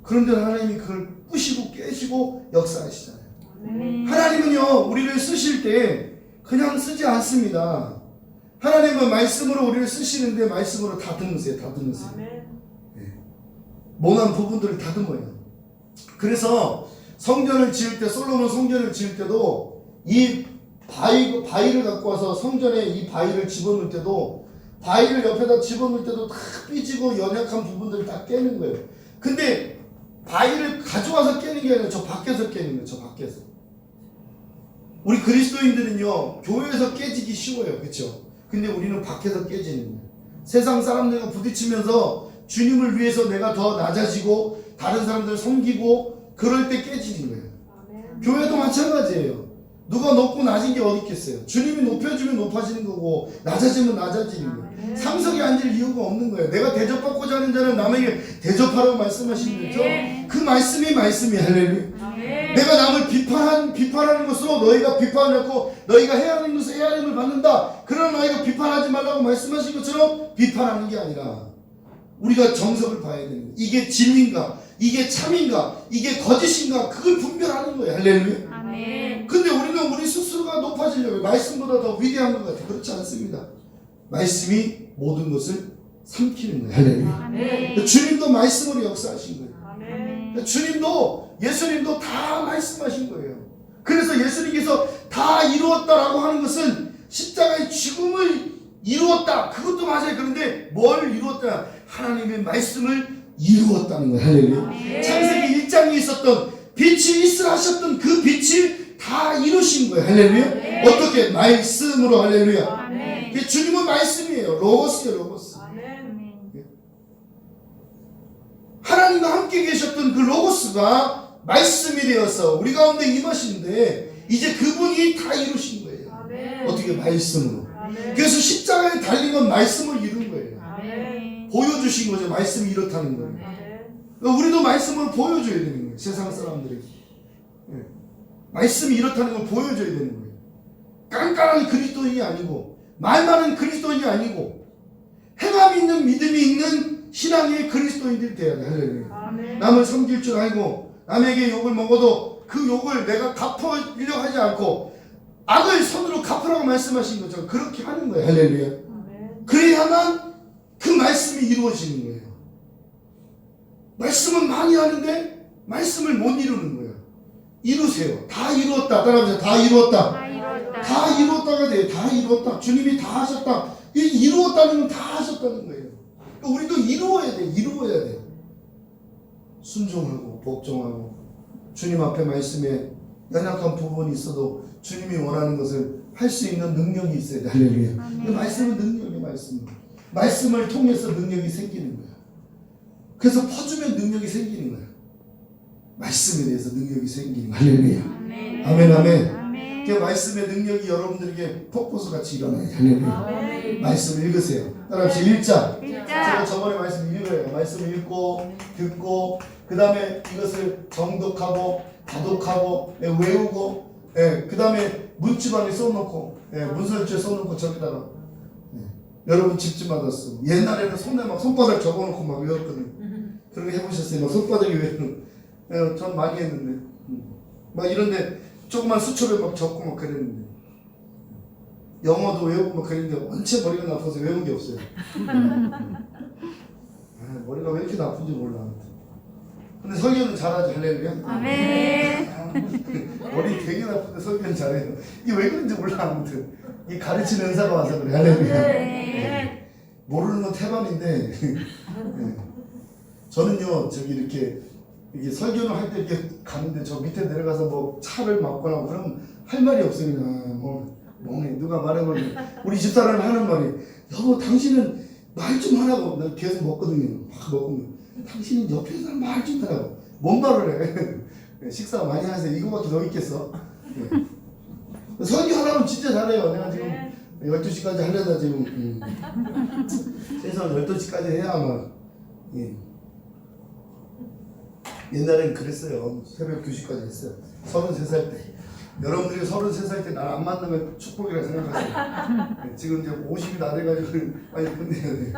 그런데 하나님이 그걸 부시고 깨시고 역사하시잖아요. 하나님은요 우리를 쓰실 때 그냥 쓰지 않습니다. 하나님은 말씀으로 우리를 쓰시는데 말씀으로 다듬으세요. 다듬으세요. 모난 부분들을 다듬어요. 그래서 성전을 지을 때, 솔로몬 성전을 지을 때도 이 바위를 갖고 와서 성전에 이 바위를 집어넣을 때도, 바위를 옆에다 집어넣을 때도 다 삐지고 연약한 부분들을 다 깨는 거예요. 근데 바위를 가져와서 깨는 게 아니라 저 밖에서 깨는 거예요. 저 밖에서. 우리 그리스도인들은요, 교회에서 깨지기 쉬워요. 그렇죠? 근데 우리는 밖에서 깨지는 거예요. 세상 사람들과 부딪히면서 주님을 위해서 내가 더 낮아지고 다른 사람들 섬기고 그럴 때 깨지는 거예요. 교회도 마찬가지예요. 누가 높고 낮은 게 어디 있겠어요? 주님이 높여주면 높아지는 거고 낮아지면 낮아지는 거예요. 상석에 앉을 이유가 없는 거예요. 내가 대접받고자 하는 자는 남에게 대접하라고 말씀하시는 거죠. 그 말씀이 말씀이야. 할렐루야. 내가 남을 비판하는 것으로 너희가 비판을 했고 너희가 해야 하는 것을 해야 함을 받는다. 그러나 너희가 비판하지 말라고 말씀하신 것처럼 비판하는 게 아니라 우리가 정석을 봐야 되는 거예요. 이게 진리인가? 이게 참인가? 이게 거짓인가? 그걸 분별하는 거예요. 할렐루야. 아멘. 근데 우리는 우리 스스로가 높아지려고 말씀보다 더 위대한 것 같아요. 그렇지 않습니다. 말씀이 모든 것을 삼키는 거예요. 할렐루야. 아멘. 주님도 말씀으로 역사하신 거예요. 아멘. 주님도 예수님도 다 말씀하신 거예요. 그래서 예수님께서 다 이루었다라고 하는 것은 십자가의 죽음을 이루었다. 그것도 맞아요. 그런데 뭘 이루었다? 하나님의 말씀을 이루었다는 거예요. 할렐루야. 창세기 1장에 있었던 빛이 있으라 하셨던 그 빛을 다 이루신 거예요. 할렐루야. 어떻게? 말씀으로. 할렐루야. 주님은 말씀이에요. 로고스예요. 로고스. 하나님과 함께 계셨던 그 로고스가 말씀이 되어서 우리 가운데 임하시는데 이제 그분이 다 이루신 거예요. 어떻게? 말씀으로. 그래서 십자가에 달린 건 말씀을 이룬 거예요. 보여주신 거죠. 말씀이 이렇다는 거예요. 우리도 말씀을 보여줘야 되는 거예요. 세상 사람들에게. 말씀이 이렇다는 걸 보여줘야 되는 거예요. 깐깐한 그리스도인이 아니고 말 많은 그리스도인이 아니고 행함 있는 믿음이 있는 신앙의 그리스도인들이 돼야 돼. 할렐루야. 남을 섬길 줄 알고 남에게 욕을 먹어도 그 욕을 내가 갚으려고 하지 않고 악을 선으로 갚으라고 말씀하신 것처럼 그렇게 하는 거예요. 할렐루야. 그래야만 그 말씀이 이루어지는 거예요. 말씀은 많이 하는데 말씀을 못 이루는 거예요. 이루세요. 다 이루었다. 따라하세요. 다 이루었다. 다 이루었다가 돼요. 다 이루었다. 주님이 다 하셨다. 이루었다는 건 다 하셨다는 거예요. 우리도 이루어야 돼. 이루어야 돼. 순종하고 복종하고 주님 앞에 말씀에 연약한 부분이 있어도 주님이 원하는 것을 할 수 있는 능력이 있어야 돼. 할렐루야. 말씀은 능력이 말씀을 통해서 능력이 생기는 거야. 그래서 퍼주면 능력이 생기는 거야. 말씀에 대해서 능력이 생기는 거야. 할렐루야. 아멘. 아멘. 그 말씀의 능력이 여러분들에게 폭포수 같이 일어나요. 할렐루야. 말씀 읽으세요. 따라합시다. 읽자. 제가 저번에 말씀 읽어요. 말씀 읽고 듣고 그 다음에 이것을 정독하고 다독하고 외우고 그 다음에 문지방에 써놓고 문설주에 써놓고 저기다가 여러분 집집마다 쓰고 옛날에는 손에 막 손바닥 적어놓고 막 외웠거든요. 그런 거 해보셨어요? 막 손바닥에 외우는 전 많이 했는데 막 이런데 조그만 수첩에 막 적고 막 그랬는데 영어도 외우고 막 그랬는데 원체 머리가 나빠서 외운 게 없어요. 머리가 왜 이렇게 나쁜지 몰라. 근데 설교는 잘하지. 할렐루야. 아멘. 머리 되게 나쁜데 설교는 잘해요. 이게 왜 그런지 몰라. 아무튼 이 가르치는 은사가 와서 그래. 할렐루야. 모르는 건 태반인데 저는요 저기 이렇게 설교를 할 때 이렇게 가는데 저 밑에 내려가서 뭐 차를 막거나 그러면 할 말이 없어요. 그냥 뭐 누가 말해보면 우리 집사람이 하는 말이 여보 당신은 말 좀 하라고. 나 계속 먹거든요. 막 먹으면 당신은 옆에 사람 말 좀 하라고. 뭔 말을 해. 식사 많이 하세요. 이거밖에 더 있겠어. 설교하라면 진짜 잘해요. 내가 지금 12시까지 하려다 지금 최소한 12시까지 해야 아마 옛날엔 그랬어요. 새벽 2시까지 했어요. 33살 때. 여러분들이 33살 때 날 안 만나면 축복이라고 생각하세요. 지금 이제 50이 다 돼가지고 빨리 끝내야 돼.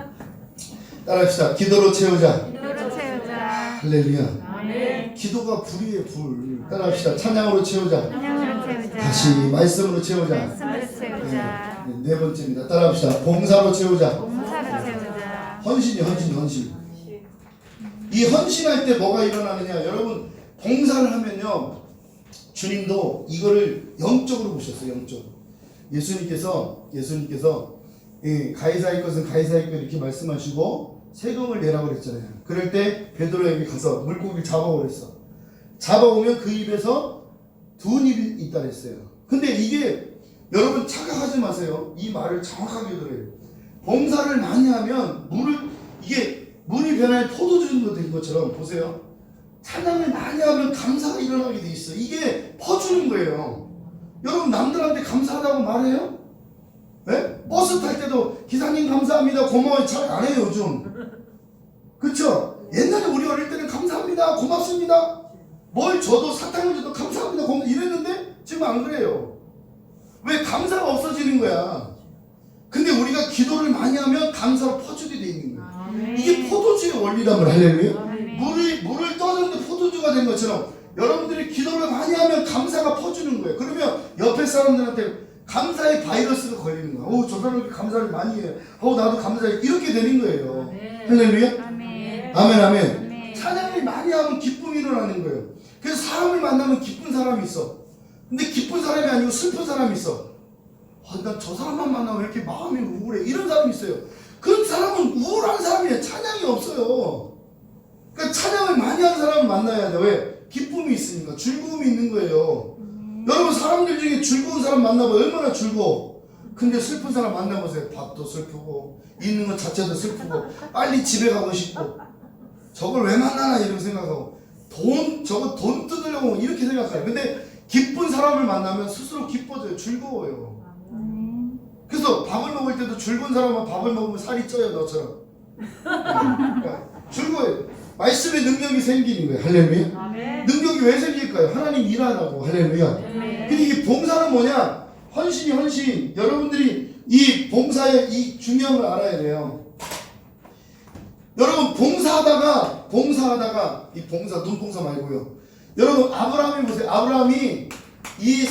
따라합시다. 기도로 채우자. 기도로 채우자. 할렐루야. 아멘. 기도가 불이에요. 불. 따라합시다. 찬양으로 채우자. 찬양으로 채우자. 다시 말씀으로 채우자. 말씀으로 채우자. 네 번째입니다. 따라합시다. 봉사로 채우자. 봉사로 채우자. 헌신. 이 헌신할 때 뭐가 일어나느냐? 여러분 봉사를 하면요, 주님도 이거를 영적으로 보셨어요. 영적으로. 예수님께서 가이사의 것은 가이사의 것 이렇게 말씀하시고 세금을 내라고 그랬잖아요. 그럴 때 베드로에게 가서 물고기를 잡아오랬어. 잡아오면 그 입에서 두 입이 있다 그랬어요. 근데 이게 여러분 착각하지 마세요. 이 말을 정확하게 들어요. 봉사를 많이 하면 물이 변화해 포도주가 된 것처럼, 보세요. 찬양을 많이 하면 감사가 일어나게 돼 있어. 이게 퍼주는 거예요. 여러분 남들한테 감사하다고 말해요? 네? 버스 탈 때도 기사님 감사합니다 고마워요 잘 안 해요 요즘. 그쵸? 옛날에 우리 어릴 때는 감사합니다 고맙습니다 뭘 줘도 사탕을 줘도 감사합니다 고맙습니다 이랬는데 지금 안 그래요. 왜? 감사가 없어지는 거야. 근데 우리가 기도를 많이 하면 감사로 퍼주게 돼 있는 거야. 이게 포도주의 원리란 말. 할렐루야. 물을 떠줬는데 포도주가 된 것처럼 여러분들이 기도를 많이 하면 감사가 퍼주는 거예요. 그러면 옆에 사람들한테 감사의 바이러스가 걸리는 거야. 저 사람이 감사를 많이 해. 나도 감사해. 이렇게 되는 거예요. 할렐루야. 아멘. 찬양을 많이 하면 기쁨이 일어나는 거예요. 그래서 사람을 만나면 기쁜 사람이 있어. 근데 기쁜 사람이 아니고 슬픈 사람이 있어. 난 저 사람만 만나면 왜 이렇게 마음이 우울해. 이런 사람이 있어요. 그 사람은 우울한 사람이에요. 찬양이 없어요. 그러니까 찬양을 많이 하는 사람을 만나야 돼. 왜? 기쁨이 있으니까. 즐거움이 있는 거예요. 여러분 사람들 중에 즐거운 사람 만나봐. 얼마나 즐거워. 근데 슬픈 사람 만나보세요. 밥도 슬프고 있는 것 자체도 슬프고 빨리 집에 가고 싶고 저걸 왜 만나나 이렇게 생각하고 저거 돈 뜯으려고 이렇게 생각해요. 근데 기쁜 사람을 만나면 스스로 기뻐져요. 즐거워요. 그래서 밥을 먹을 때도 즐거운 사람은 밥을 먹으면 살이 쪄요. 너처럼. 그러니까 즐거워요. 말씀의 능력이 생기는 거예요. 할렐루야. 능력이 왜 생길까요? 하나님 일하라고. 할렐루야. 근데 이 봉사는 뭐냐? 헌신. 여러분들이 이 봉사의 이 중요한 걸 알아야 돼요. 여러분 봉사하다가 이 봉사 눈봉사 말고요. 여러분 아브라함이 보세요. 아브라함이 이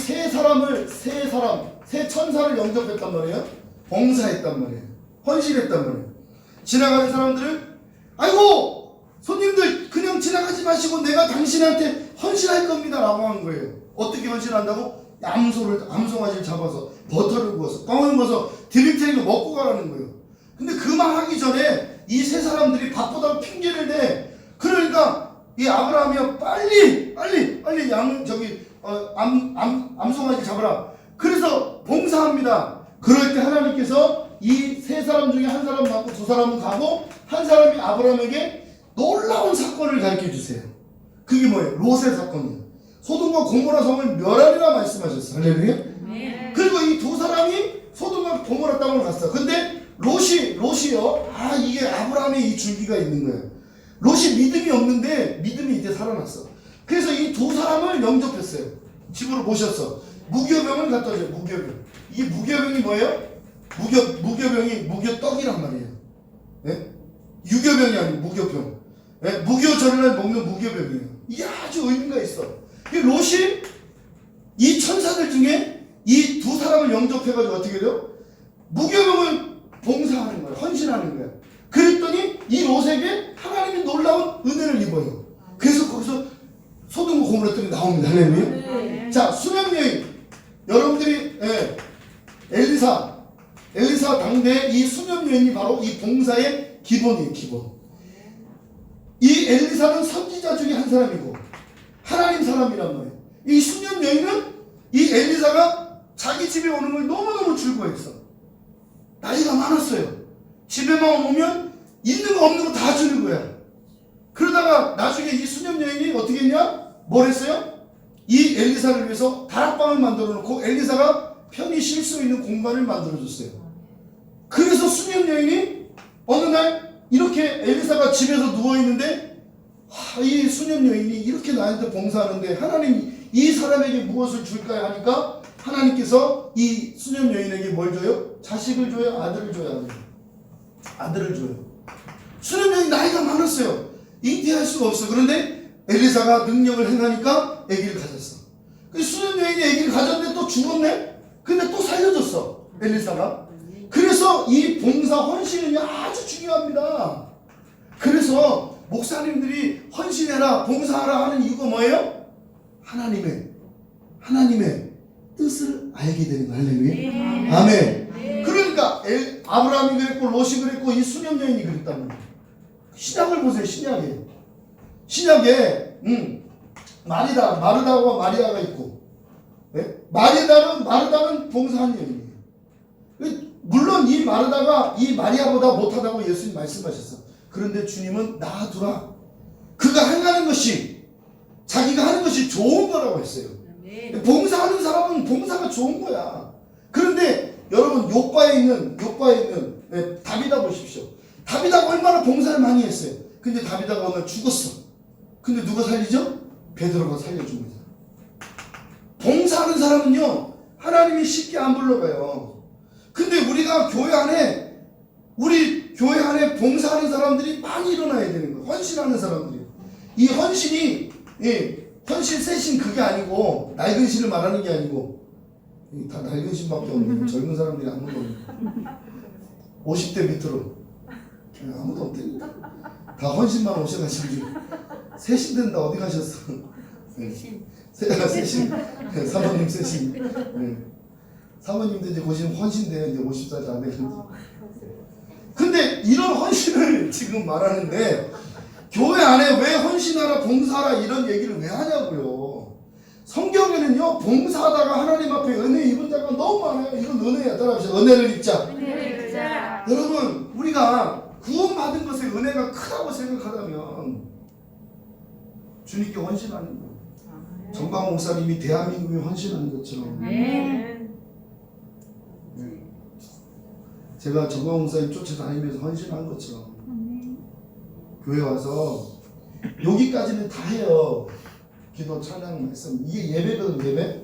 세 천사를 영접했단 말이에요. 봉사했단 말이에요. 헌신했단 말이에요. 지나가는 사람들은 아이고 손님들 그냥 지나가지 마시고 내가 당신한테 헌신할 겁니다 라고 한 거예요. 어떻게 헌신한다고? 암송아지를 잡아서 버터를 구워서 빵을 구워서 드릴 테니까 먹고 가라는 거예요. 근데 그 말 하기 전에 이 세 사람들이 바쁘다고 핑계를 내. 그러니까 이 아브라함이요 빨리 암송아지 잡아라. 그래서 봉사합니다. 그럴 때 하나님께서 이 세 사람 중에 한 사람 남고 두 사람은 가고 한 사람이 아브라함에게 놀라운 사건을 가르쳐 주세요. 그게 뭐예요? 롯의 사건이에요. 소돔과 고모라 성을 멸하리라 말씀하셨어요. 할렐루야. 그리고 이 두 사람이 소돔과 고모라 땅으로 갔어요. 근데 롯이요. 이게 아브라함의 이 줄기가 있는 거예요. 롯이 믿음이 없는데 믿음이 이제 살아났어. 그래서 이 두 사람을 영접했어요. 집으로 모셨어. 무교병을 갖다 줘요. 무교병. 이게 무교병이 뭐예요? 무교병이 무교떡이란 말이에요. 네? 유교병이 아니고 무교병. 네? 무교절날 먹는 무교병이에요. 이게 아주 의미가 있어. 롯이 이 천사들 중에 이 두 사람을 영접해가지고 어떻게 돼요? 무교병을 봉사하는 거예요. 헌신하는 거예요. 그랬더니 이 롯에게 하나님이 놀라운 은혜를 입어요. 그래서 거기서 소돔과 고모라 땅이 나옵니다. 할렐루야. 자, 수면 여인. 여러분들이 엘리사 당대 이 수면 여인이 바로 이 봉사의 기본이에요. 기본. 이 엘리사는 선지자 중에 한 사람이고 하나님 사람이란 말이에요. 이 수면 여인은 이 엘리사가 자기 집에 오는 걸 너무너무 즐거워했어. 나이가 많았어요. 집에만 오면 있는 거 없는 거 다 주는 거야. 그러다가 나중에 이 수녀 여인이 어떻게 했냐? 뭘 했어요? 이 엘리사를 위해서 다락방을 만들어 놓고 엘리사가 편히 쉴 수 있는 공간을 만들어 줬어요. 그래서 수녀 여인이 어느 날 이렇게 엘리사가 집에서 누워 있는데 이 수녀 여인이 이렇게 나한테 봉사하는데 하나님 이 사람에게 무엇을 줄까 하니까 하나님께서 이 수녀 여인에게 뭘 줘요? 자식을 줘요? 아들을 줘요? 아들을 줘요. 수녀 여인 나이가 많았어요. 잉태할 수가 없어. 그런데 엘리사가 능력을 행하니까 아기를 가졌어. 그 수녀 여인이 아기를 가졌는데 또 죽었네? 근데 또 살려줬어. 엘리사가. 그래서 이 봉사 헌신은 아주 중요합니다. 그래서 목사님들이 헌신해라 봉사하라 하는 이유가 뭐예요? 하나님의 뜻을 알게 되는 거예요. 할렐루야. 아멘. 그러니까 아브라함이 그랬고 롯이 그랬고 이 수년 여인이 그랬다는 거예요. 신약을 보세요. 신약에 마르다와 마리아가 있고, 네? 마르다는 봉사한 여인이에요. 물론 이 마르다가 이 마리아보다 못하다고 예수님 말씀하셨어. 그런데 주님은 놔두라. 그가 행하는 것이 자기가 하는 것이 좋은 거라고 했어요. 봉사하는 사람은 봉사가 좋은 거야. 그런데 여러분 욥과에 있는 다비다 보십시오. 다비다가 얼마나 봉사를 많이 했어요. 근데 다비다가 오늘 죽었어. 근데 누가 살리죠? 베드로가 살려준 거죠. 봉사하는 사람은요 하나님이 쉽게 안 불러가요. 근데 우리가 우리 교회 안에 봉사하는 사람들이 많이 일어나야 되는 거예요. 헌신하는 사람들이. 이 헌신이 헌신 세신 그게 아니고 낡은 신을 말하는 게 아니고 다 낡은 신밖에 없는 젊은 사람들이 아무도 없는 50대 밑으로 아무도 없다니까. 다 헌신만 오셔가지고 세신 된다 어디 가셨어? 세신 사모님 세신. 사모님도 이제 고시면 헌신돼요. 이제 50살도 안 되거든요. 근데 이런 헌신을 지금 말하는데 교회 안에 왜 헌신하라 봉사하라 이런 얘기를 왜 하냐고요. 성경에는요 봉사하다가 하나님 앞에 은혜 입은 자가 너무 많아요. 이건 은혜야. 따라합시다. 은혜를 입자. 여러분 우리가 구원받은 것에 은혜가 크다고 생각하다면 주님께 헌신하는 거예요. 정광 목사님이 대한민국에 헌신하는 것처럼. 제가 정광 목사님 쫓아다니면서 헌신한 것처럼 교회 와서 여기까지는 다 해요. 기도, 찬양, 말씀. 이게 예배거든. 예배.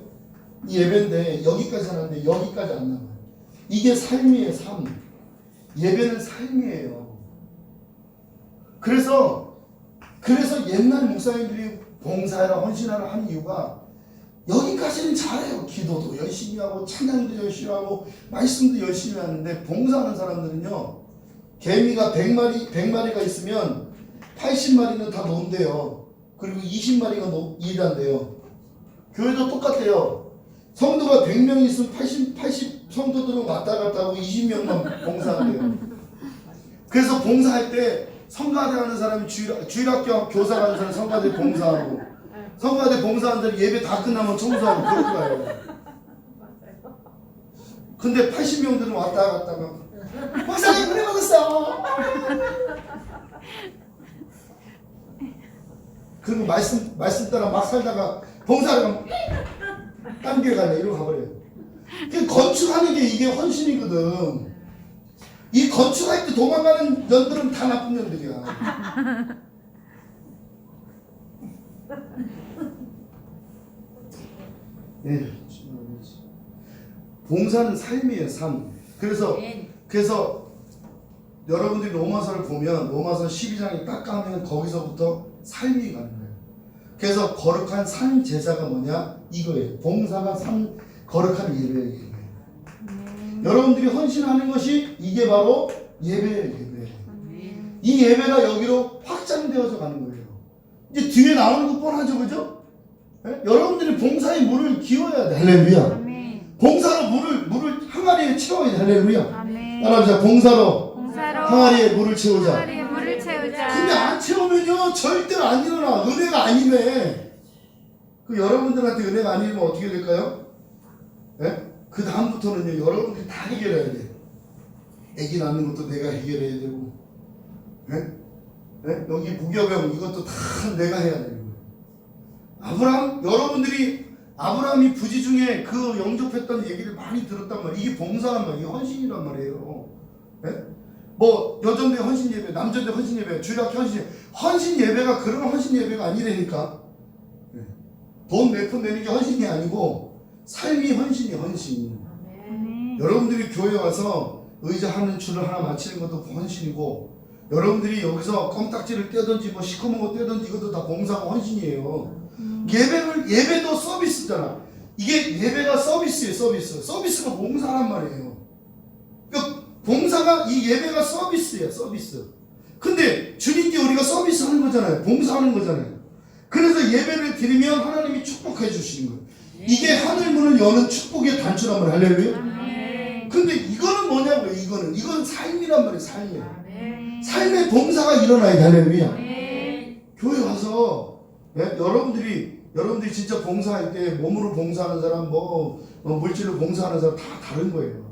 이 예배인데 여기까지 하는데 여기까지 안 남아요. 이게 삶이에요. 삶. 예배는 삶이에요. 그래서 옛날 목사님들이 봉사하라 헌신하라 하는 이유가 여기까지는 잘해요. 기도도 열심히 하고 찬양도 열심히 하고 말씀도 열심히 하는데 봉사하는 사람들은요 개미가 100마리가 있으면 80마리는 다 논대요. 그리고 20마리가 일한대요. 교회도 똑같아요. 성도가 100명 있으면 80 성도들은 왔다 갔다 하고 20명만 봉사한대요. 그래서 봉사할 때 성가대 하는 사람이 주일학교 교사 가는 사람이 성가대 봉사하고 성가대 봉사하는 사람이 예배 다 끝나면 청소하고 그럴 거예요. 근데 80명들은 왔다 갔다 막 목사님 은혜 받았어. 그리고 말씀 따라 막 살다가 봉사를 가면 딴 교회 가네 이러고 가버려요. 건축하는 게 이게 헌신이거든. 이 건축할 때 도망가는 년들은 다 나쁜 년들이야. 봉사는 삶이에요. 삶. 그래서 여러분들이 로마서를 보면 로마서 12장에 딱 가면 거기서부터 삶이 가는 거예요. 그래서 거룩한 삶 제사가 뭐냐? 이거예요. 봉사가 거룩한 예배예요. 여러분들이 헌신하는 것이 이게 바로 예배예요. 이 예배가 여기로 확장되어져 가는 거예요. 이제 뒤에 나오는 거 뻔하죠, 그죠? 네? 여러분들이 봉사의 물을 기워야 돼. 할렐루야. 봉사로 물을 항아리에 채워야 돼. 할렐루야. 따라하자. 봉사로 항아리에 물을 채우자. 근데 안 채우면요 절대로 안 일어나. 은혜가 아니네. 그 여러분들한테 은혜가 아니면 어떻게 될까요? 네? 그 다음부터는요 여러분들이 다 해결해야 돼. 애기 낳는 것도 내가 해결해야 되고, 네? 네? 여기 무교병 이것도 다 내가 해야 되는 거예요. 아브라함이 부지 중에 그 영접했던 얘기를 많이 들었단 말이에요. 이게 봉사란 말이에요. 이게 헌신이란 말이에요. 네? 뭐 여전대 헌신 예배, 남전대 헌신 예배, 주일학교 헌신 예배. 헌신 예배가 그런 헌신 예배가 아니라니까. 네. 돈 몇 푼 내는 게 헌신이 아니고 삶이 헌신이 헌신. 여러분들이 교회 와서 의자 하는 줄을 하나 맞추는 것도 헌신이고, 여러분들이 여기서 껌딱지를 떼든지 뭐 시커먼 거 떼든지 이것도 다 봉사고 헌신이에요. 예배도 서비스잖아. 이게 예배가 서비스예요. 서비스가 봉사란 말이에요. 봉사가 이 예배가 서비스예요. 서비스. 근데 주님께 우리가 서비스 하는 거잖아요. 봉사하는 거잖아요. 그래서 예배를 드리면 하나님이 축복해 주시는 거예요. 이게 하늘 문을 여는 축복의 단추란 말이에요. 할렐루야. 근데 이거는 뭐냐고요. 이건 삶이란 말이에요. 삶의 봉사가 일어나야 할렐루야. 교회 와서 여러분들이 진짜 봉사할 때 몸으로 봉사하는 사람 물질로 봉사하는 사람 다 다른 거예요.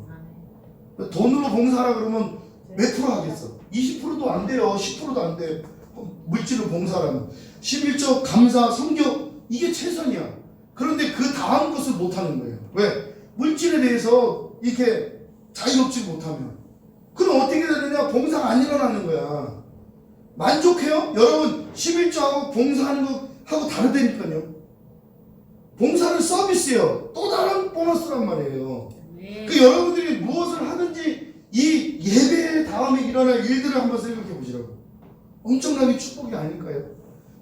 돈으로 봉사하라 그러면 몇 프로 하겠어? 20%도 안 돼요. 10%도 안 돼. 물질로 봉사하면 11조 감사 성경 이게 최선이야. 그런데 그 다음 것을 못하는 거예요. 왜? 물질에 대해서 이렇게 자유롭지 못하면 그럼 어떻게 되느냐? 봉사가 안 일어나는 거야. 만족해요? 여러분 11조하고 봉사하는 거 하고 다르다니까요. 봉사는 서비스예요. 또 다른 보너스란 말이에요. 그 여러분들이 무엇을 하든지 이 예배 다음에 일어날 일들을 한번 생각해 보시라고. 엄청나게 축복이 아닐까요?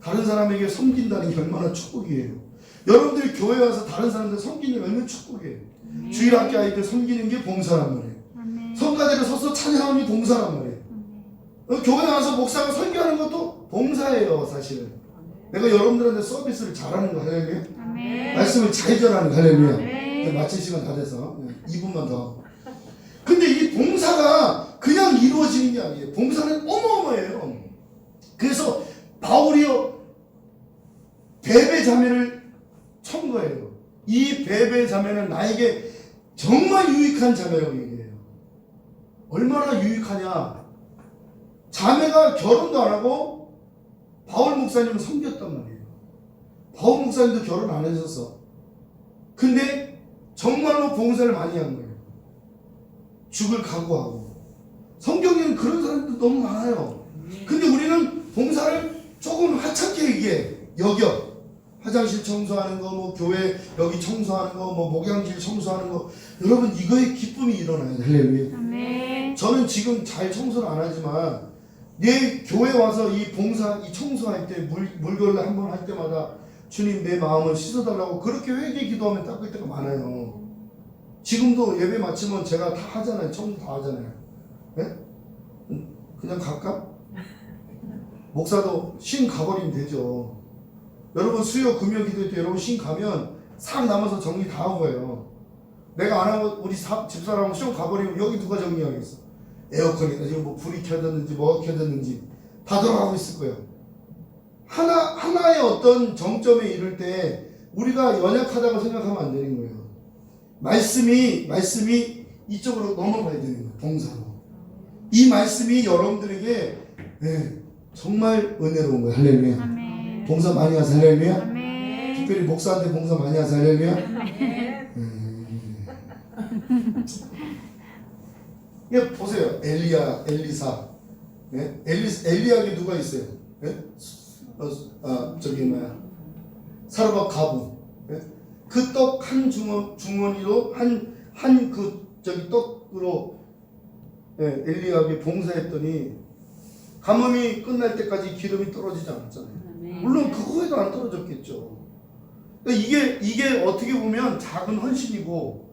다른 사람에게 섬긴다는 게 얼마나 축복이에요. 여러분들이 교회 와서 다른 사람들 섬기는 게 얼마나 축복이에요. 주일학교 아이들 섬기는 게 봉사란 말이에요. 성가대로 서서 찬양하는 게 봉사란 말이에요. 교회 와서 목사가 설교하는 것도 봉사예요. 사실은 내가 여러분들한테 서비스를 잘하는 거 할렐루야. 말씀을 잘 전하는 거 할렐루야. 마칠 시간 다 돼서 2분만 더. 근데 이 봉사가 그냥 이루어지는 게 아니에요. 봉사는 어마어마해요. 그래서 바울이요 베베 자매를 청구해요. 이 베베 자매는 나에게 정말 유익한 자매라고 얘기해요. 얼마나 유익하냐? 자매가 결혼도 안 하고 바울 목사님을 섬겼단 말이에요. 바울 목사님도 결혼 안 하셨어. 근데 정말로 봉사를 많이 한 거예요. 죽을 각오하고. 성경에는 그런 사람도 너무 많아요. 근데 우리는 봉사를 조금 하찮게 여겨. 화장실 청소하는 거, 교회 여기 청소하는 거, 목양질 청소하는 거. 여러분 이거에 기쁨이 일어나요. 할렐루야. 저는 지금 잘 청소를 안 하지만 내 교회 와서 이 봉사, 이 청소할 때 물걸레 한번 할 때마다 주님 내 마음을 씻어달라고 그렇게 회개 기도하면 닦을 때가 많아요. 지금도 예배 마치면 제가 다 하잖아요. 청소 다 하잖아요. 네? 그냥 갈까? 목사도 쉰 가버리면 되죠. 여러분 수요 금요 기도 때 여러분 쉰 가면 싹 남아서 정리 다 한 거예요. 내가 안 하고 우리 집사람은 쉰 가버리면 여기 누가 정리하겠어? 에어컨이나 지금 불이 켜졌는지 뭐가 켜졌는지 다 들어가고 있을 거예요. 하나의 어떤 정점에 이를 때 우리가 연약하다고 생각하면 안 되는 거예요. 말씀이 이쪽으로 넘어가야 되는 거예요. 봉사로. 이 말씀이 여러분들에게 정말 은혜로운 거예요. 할렐루야. 아멘. 봉사 많이 하세요. 할렐루야. 아멘. 특별히 목사한테 봉사 많이 하세요. 할렐루야. 예, 보세요. 엘리사. 예? 엘리야에게 누가 있어요? 예? 사르밧 가부. 예? 그 떡 한 주머니로 떡으로 엘리야에게 봉사했더니 가뭄이 끝날 때까지 기름이 떨어지지 않았잖아요. 물론 그 후에도 안 떨어졌겠죠. 이게 어떻게 보면 작은 헌신이고,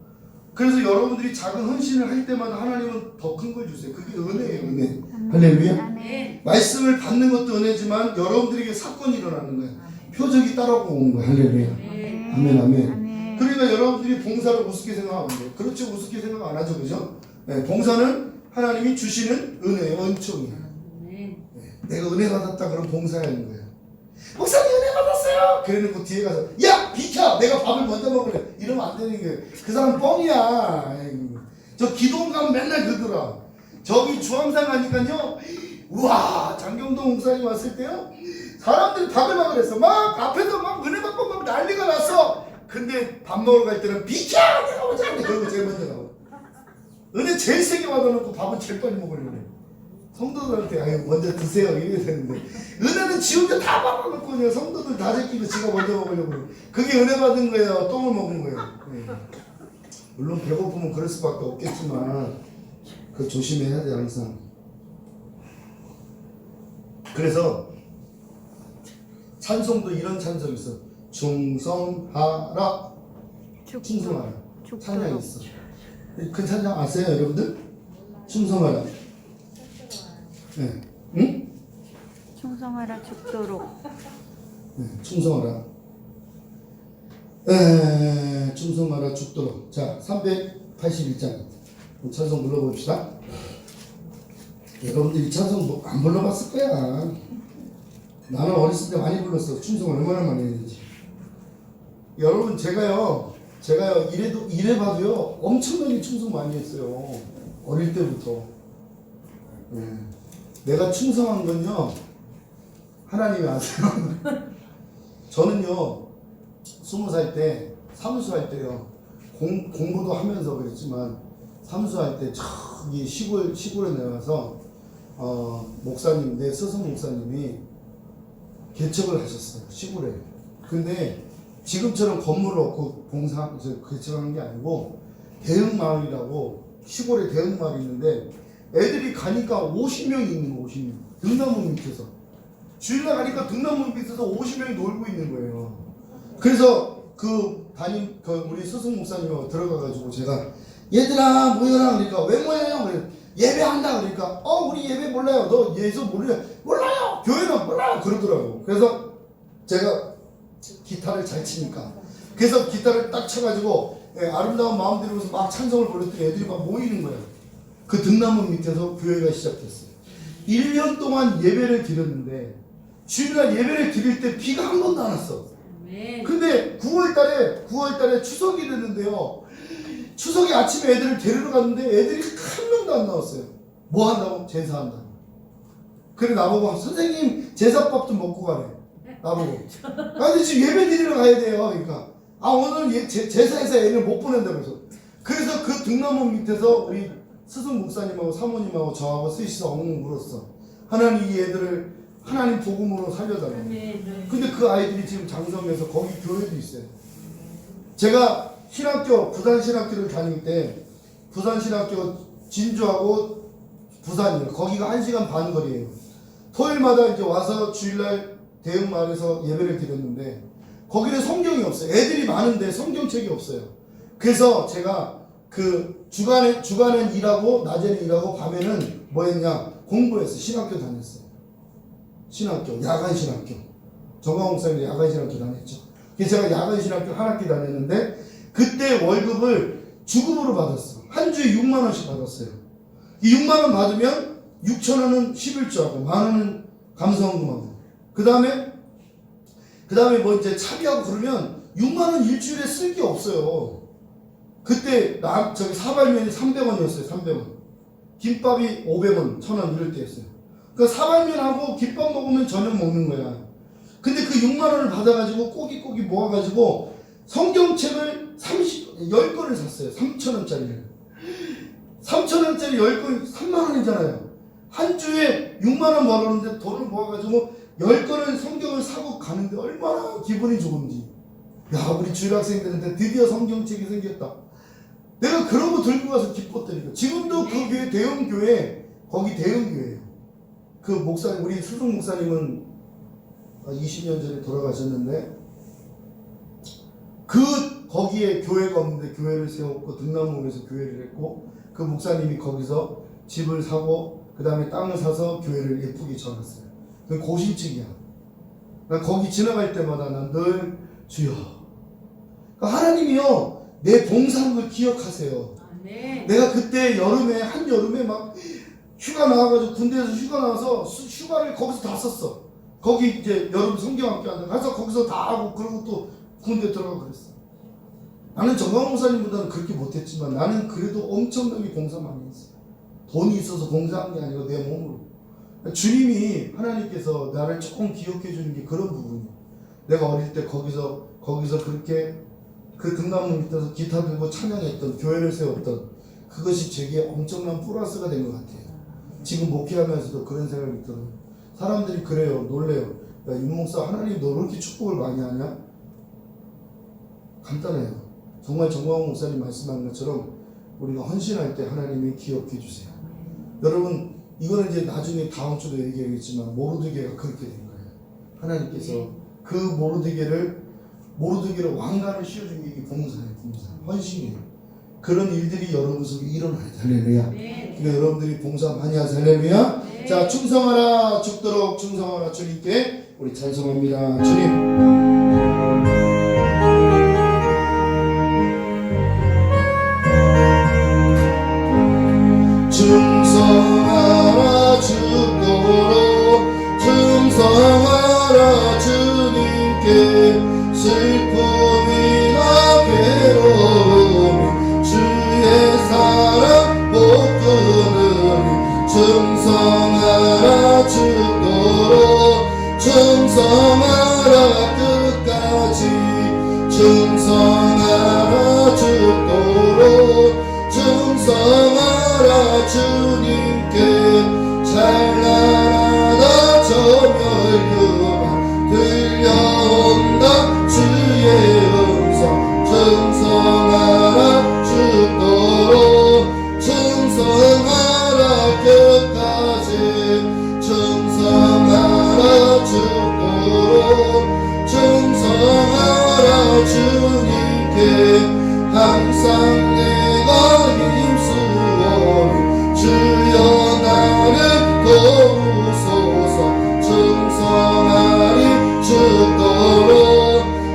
그래서 여러분들이 작은 헌신을 할 때마다 하나님은 더 큰 걸 주세요. 그게 은혜예요. 은혜. 할렐루야. 말씀을 받는 것도 은혜지만 여러분들에게 사건이 일어나는 거예요. 표적이 따라오는 거예요. 할렐루야. 아멘. 아멘. 그러니까 여러분들이 봉사를 우습게 생각하면 안 돼요. 그렇죠. 우습게 생각 안 하죠. 그죠? 봉사는 하나님이 주시는 은혜예요. 은총이에요. 내가 은혜 받았다 그러면 봉사해야 하는 거예요. 목사님 은혜 받았어요. 그래놓고 뒤에 가서 야 비켜, 내가 밥을 먼저 먹을래, 이러면 안 되는 거예요. 그 사람 뻥이야. 아이고. 저 기도원 가면 맨날 그러더라. 저기 주황산 가니까요, 우와, 장경동 목사님 왔을 때요, 사람들이 밥을 먹으려 했어. 막 앞에서 막 은혜 받고 막 난리가 났어. 근데 밥 먹으러 갈 때는 비켜, 내가 오자, 그러고 제일 먼저 나와. 은혜 제일 세게 받아놓고 밥은 제일 빨리 먹으려고. 성도들한테 아유 먼저 드세요 이래야 되는데, 은혜는 지 혼자 다 받아놓고 그냥 성도들 다 제끼고 지가 먼저 먹으려고. 그게 은혜 받은 거예요? 똥을 먹은 거예요? 네. 물론 배고프면 그럴 수밖에 없겠지만 그걸 조심해야 돼 항상. 그래서 찬송도 이런 찬송이 있어. 충성하라. 충성하라 찬양이 있어. 그 찬양 아세요 여러분들? 충성하라. 네. 응? 충성하라 죽도록. 네, 충성하라. 충성하라 죽도록. 자, 381장 찬송 불러봅시다. 여러분들 이 찬송 안 불러봤을 거야. 나는 어렸을 때 많이 불렀어. 충성 얼마나 많이 했는지. 여러분 제가요 이래봐도요 엄청나게 충성 많이 했어요. 어릴 때부터. 내가 충성한 건요 하나님이 아세요. 저는요 20살 때 사무소할 때요 공부도 하면서 그랬지만 사무소할 때 저기 시골에 내려가서 목사님, 내 스승 목사님이 개척을 하셨어요. 시골에. 근데 지금처럼 건물을 얻고 개척하는 게 아니고 대흥마을이라고 시골에 대흥마을이 있는데 애들이 가니까 50명이 있는 거. 50명. 등나무 밑에서 주일날 가니까 등나무 밑에서 50명이 놀고 있는 거예요. 그래서 우리 스승 목사님하고 들어가가지고 제가 얘들아 모여라 그러니까 왜 모여요? 그래 예배한다 그러니까 우리 예배 몰라요. 너 예수 몰라요? 몰라요. 교회는 몰라요. 그러더라고. 그래서 제가 기타를 잘 치니까 그래서 기타를 딱 쳐가지고 아름다운 마음 들으면서 막 찬송을 부르더니 애들이 막 모이는 거예요. 그 등나무 밑에서 교회가 시작됐어요. 1년 동안 예배를 드렸는데 주일날 예배를 드릴 때 비가 한 번도 안 왔어. 근데 9월달에 추석이 됐는데요. 추석에 아침에 애들을 데리러 갔는데 애들이 한 명도 안 나왔어요. 뭐 한다고? 제사한다고. 그래 나보고 선생님 제사밥 좀 먹고 가래. 나보고. 근데 지금 예배 드리러 가야 돼요. 그러니까 오늘 제사에서 애를 못 보낸다고 해서. 그래서 그 등나무 밑에서 우리 스승 목사님하고 사모님하고 저하고 셋이서 엉엉 울었어. 하나님 이 애들을 하나님 복음으로 살려달라고. 근데 그 아이들이 지금 장성에서 거기 교회도 있어요. 제가 부산신학교를 다닐 때 부산신학교 진주하고 부산이에요. 거기가 1시간 반 거리예요. 토요일마다 이제 와서 주일날 대흥마을에서 예배를 드렸는데 거기는 성경이 없어요. 애들이 많은데 성경책이 없어요. 그래서 제가 그 주간엔 일하고 낮에는 일하고 밤에는 뭐 했냐 공부했어요. 신학교 다녔어요. 신학교, 야간 신학교. 정광 목사님이 야간 신학교 다녔죠. 그래서 제가 야간 신학교 한 학기 다녔는데 그때 월급을 주급으로 받았어. 한 주에 6만 원씩 받았어요. 이 6만 원 받으면 6천 원은 11조하고 만 원은 감사원금하고 그 다음에 뭐 이제 차비하고 그러면 6만 원 일주일에 쓸 게 없어요. 그때 사발면이 300원이었어요. 300원. 김밥이 500원, 1000원 이럴 때였어요. 그 사발면하고 김밥 먹으면 저녁 먹는 거야. 근데 그 6만 원을 받아가지고 꼬깃꼬깃 모아가지고 성경책을 10권을 샀어요. 3,000원짜리를. 3,000원짜리 10권 3만 원이잖아요. 한 주에 6만 원 벌었는데 돈을 모아가지고 10권을 성경을 사고 가는데 얼마나 기분이 좋은지. 야, 우리 주일학생들한테 드디어 성경책이 생겼다. 내가 그런 거 들고 가서 기뻤다니까. 지금도 그 교회 대형교회, 거기 대형교회예요. 그 목사님, 우리 수석 목사님은 20년 전에 돌아가셨는데 거기에 교회가 없는데 교회를 세웠고 등남문에서 교회를 했고 그 목사님이 거기서 집을 사고 그 다음에 땅을 사서 교회를 예쁘게 지어놨어요. 그 고신층이야. 난 거기 지나갈 때마다 난 늘 주여. 그러니까 하나님이요 내 봉사한 걸 기억하세요. 내가 그때 한여름에 막 휴가 나와가지고 군대에서 휴가 나와서 휴가를 거기서 다 썼어. 거기 이제 여름 성경학교 한다 가서 거기서 다 하고 그러고 또 군대 들어가고 그랬어. 나는 정광 목사님보다는 그렇게 못했지만 나는 그래도 엄청나게 봉사 많이 했어요. 돈이 있어서 봉사한 게 아니고 내 몸으로. 주님이 하나님께서 나를 조금 기억해 주는 게 그런 부분이에요. 내가 어릴 때 거기서 그렇게 그 등나무 밑에서 기타 들고 찬양했던 교회를 세웠던 그것이 제게 엄청난 플러스가 된 것 같아요. 지금 목회하면서도 그런 생각이 들어요. 사람들이 그래요. 놀래요. 야, 윤목사 하나님 너 그렇게 축복을 많이 하냐? 간단해요. 정말 정광훈 목사님 말씀하는 것처럼 우리가 헌신할 때 하나님이 기억해 주세요. 여러분 이거는 이제 나중에 다음 주도 얘기하겠지만 모르드게가 그렇게 된 거예요. 하나님께서 그 모르드게를 왕관을 씌워준 게 이게 봉사예요. 봉사. 헌신이에요. 그런 일들이 여러분 속에 일어나야 돼. 할렐루야. 그러니까 여러분들이 봉사 많이 하세요. 할렐루야. 자, 충성하라 죽도록 충성하라 주님께 우리 찬송합니다. 주님. 충성하라 죽도록 충성하라 주님께 슬픔이나 괴로움 주의 사랑 못 끊으니 충성하라 죽도록 충성하라 끝까지 충성하라 죽도록 충성하라 주님께 찬란하다 저 멸류관 들려온다 주의 음성 충성하라 죽도록 충성하라 끝까지 충성하라 죽도록 충성하라 주님께 항상 내가 힘쓰오니 주여 나를 도우소서 충성하리 죽도록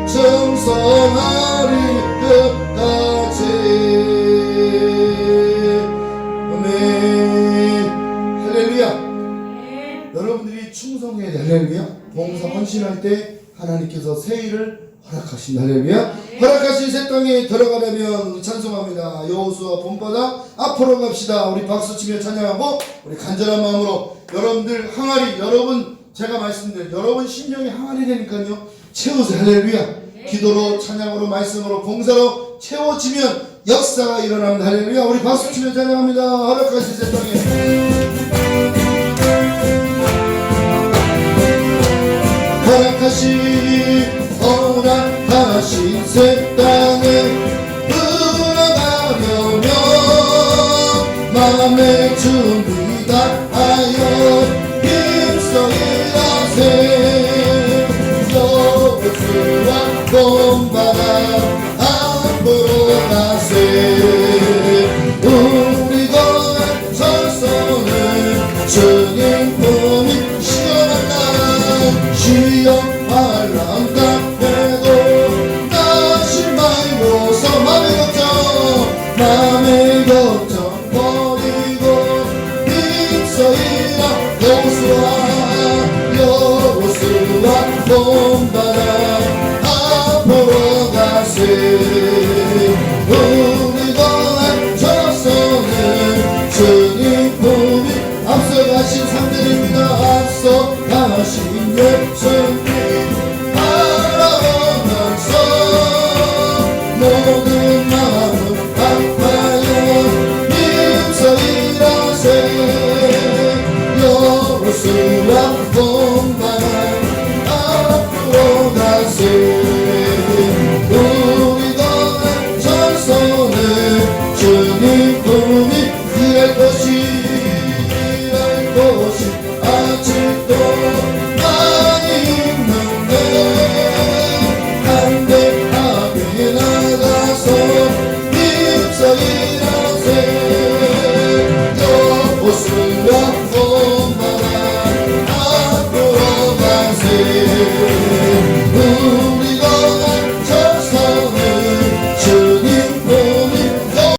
충성하리 끝까지 아멘. 할렐루야. 여러분들이 충성해야 돼. 할렐루야. 봉사 헌신할 때 하나님께서 새 일을 허락하신다. 할렐루야. 허락하신 새 땅에 들어가려면 우리 찬송합니다. 여호수아 본바다 앞으로 갑시다. 우리 박수치며 찬양하고 우리 간절한 마음으로 여러분들 항아리 여러분 제가 말씀드린 여러분 심령이 항아리 되니까요 채우세요. 할렐루야. 기도로 찬양으로 말씀으로 봉사로 채워지면 역사가 일어납니다. 할렐루야. 우리 박수치며 찬양합니다. 허락하신 새 땅에 허락하신 새 땅에 들어가려면 마음의 준비 다 하여 힘써 일하세 여호수아 본바다 앞으로 가세 우리 거쳐서는 주님 품이 시원한 시험 바람 땅에도 다시 말고서 맘의 걱정 버리고 힘써 일하 여호수아 본바다 앞으로 가세 우리 거쳐서는 주님 품이 앞서가신 상들입니다. 앞서가신 예수님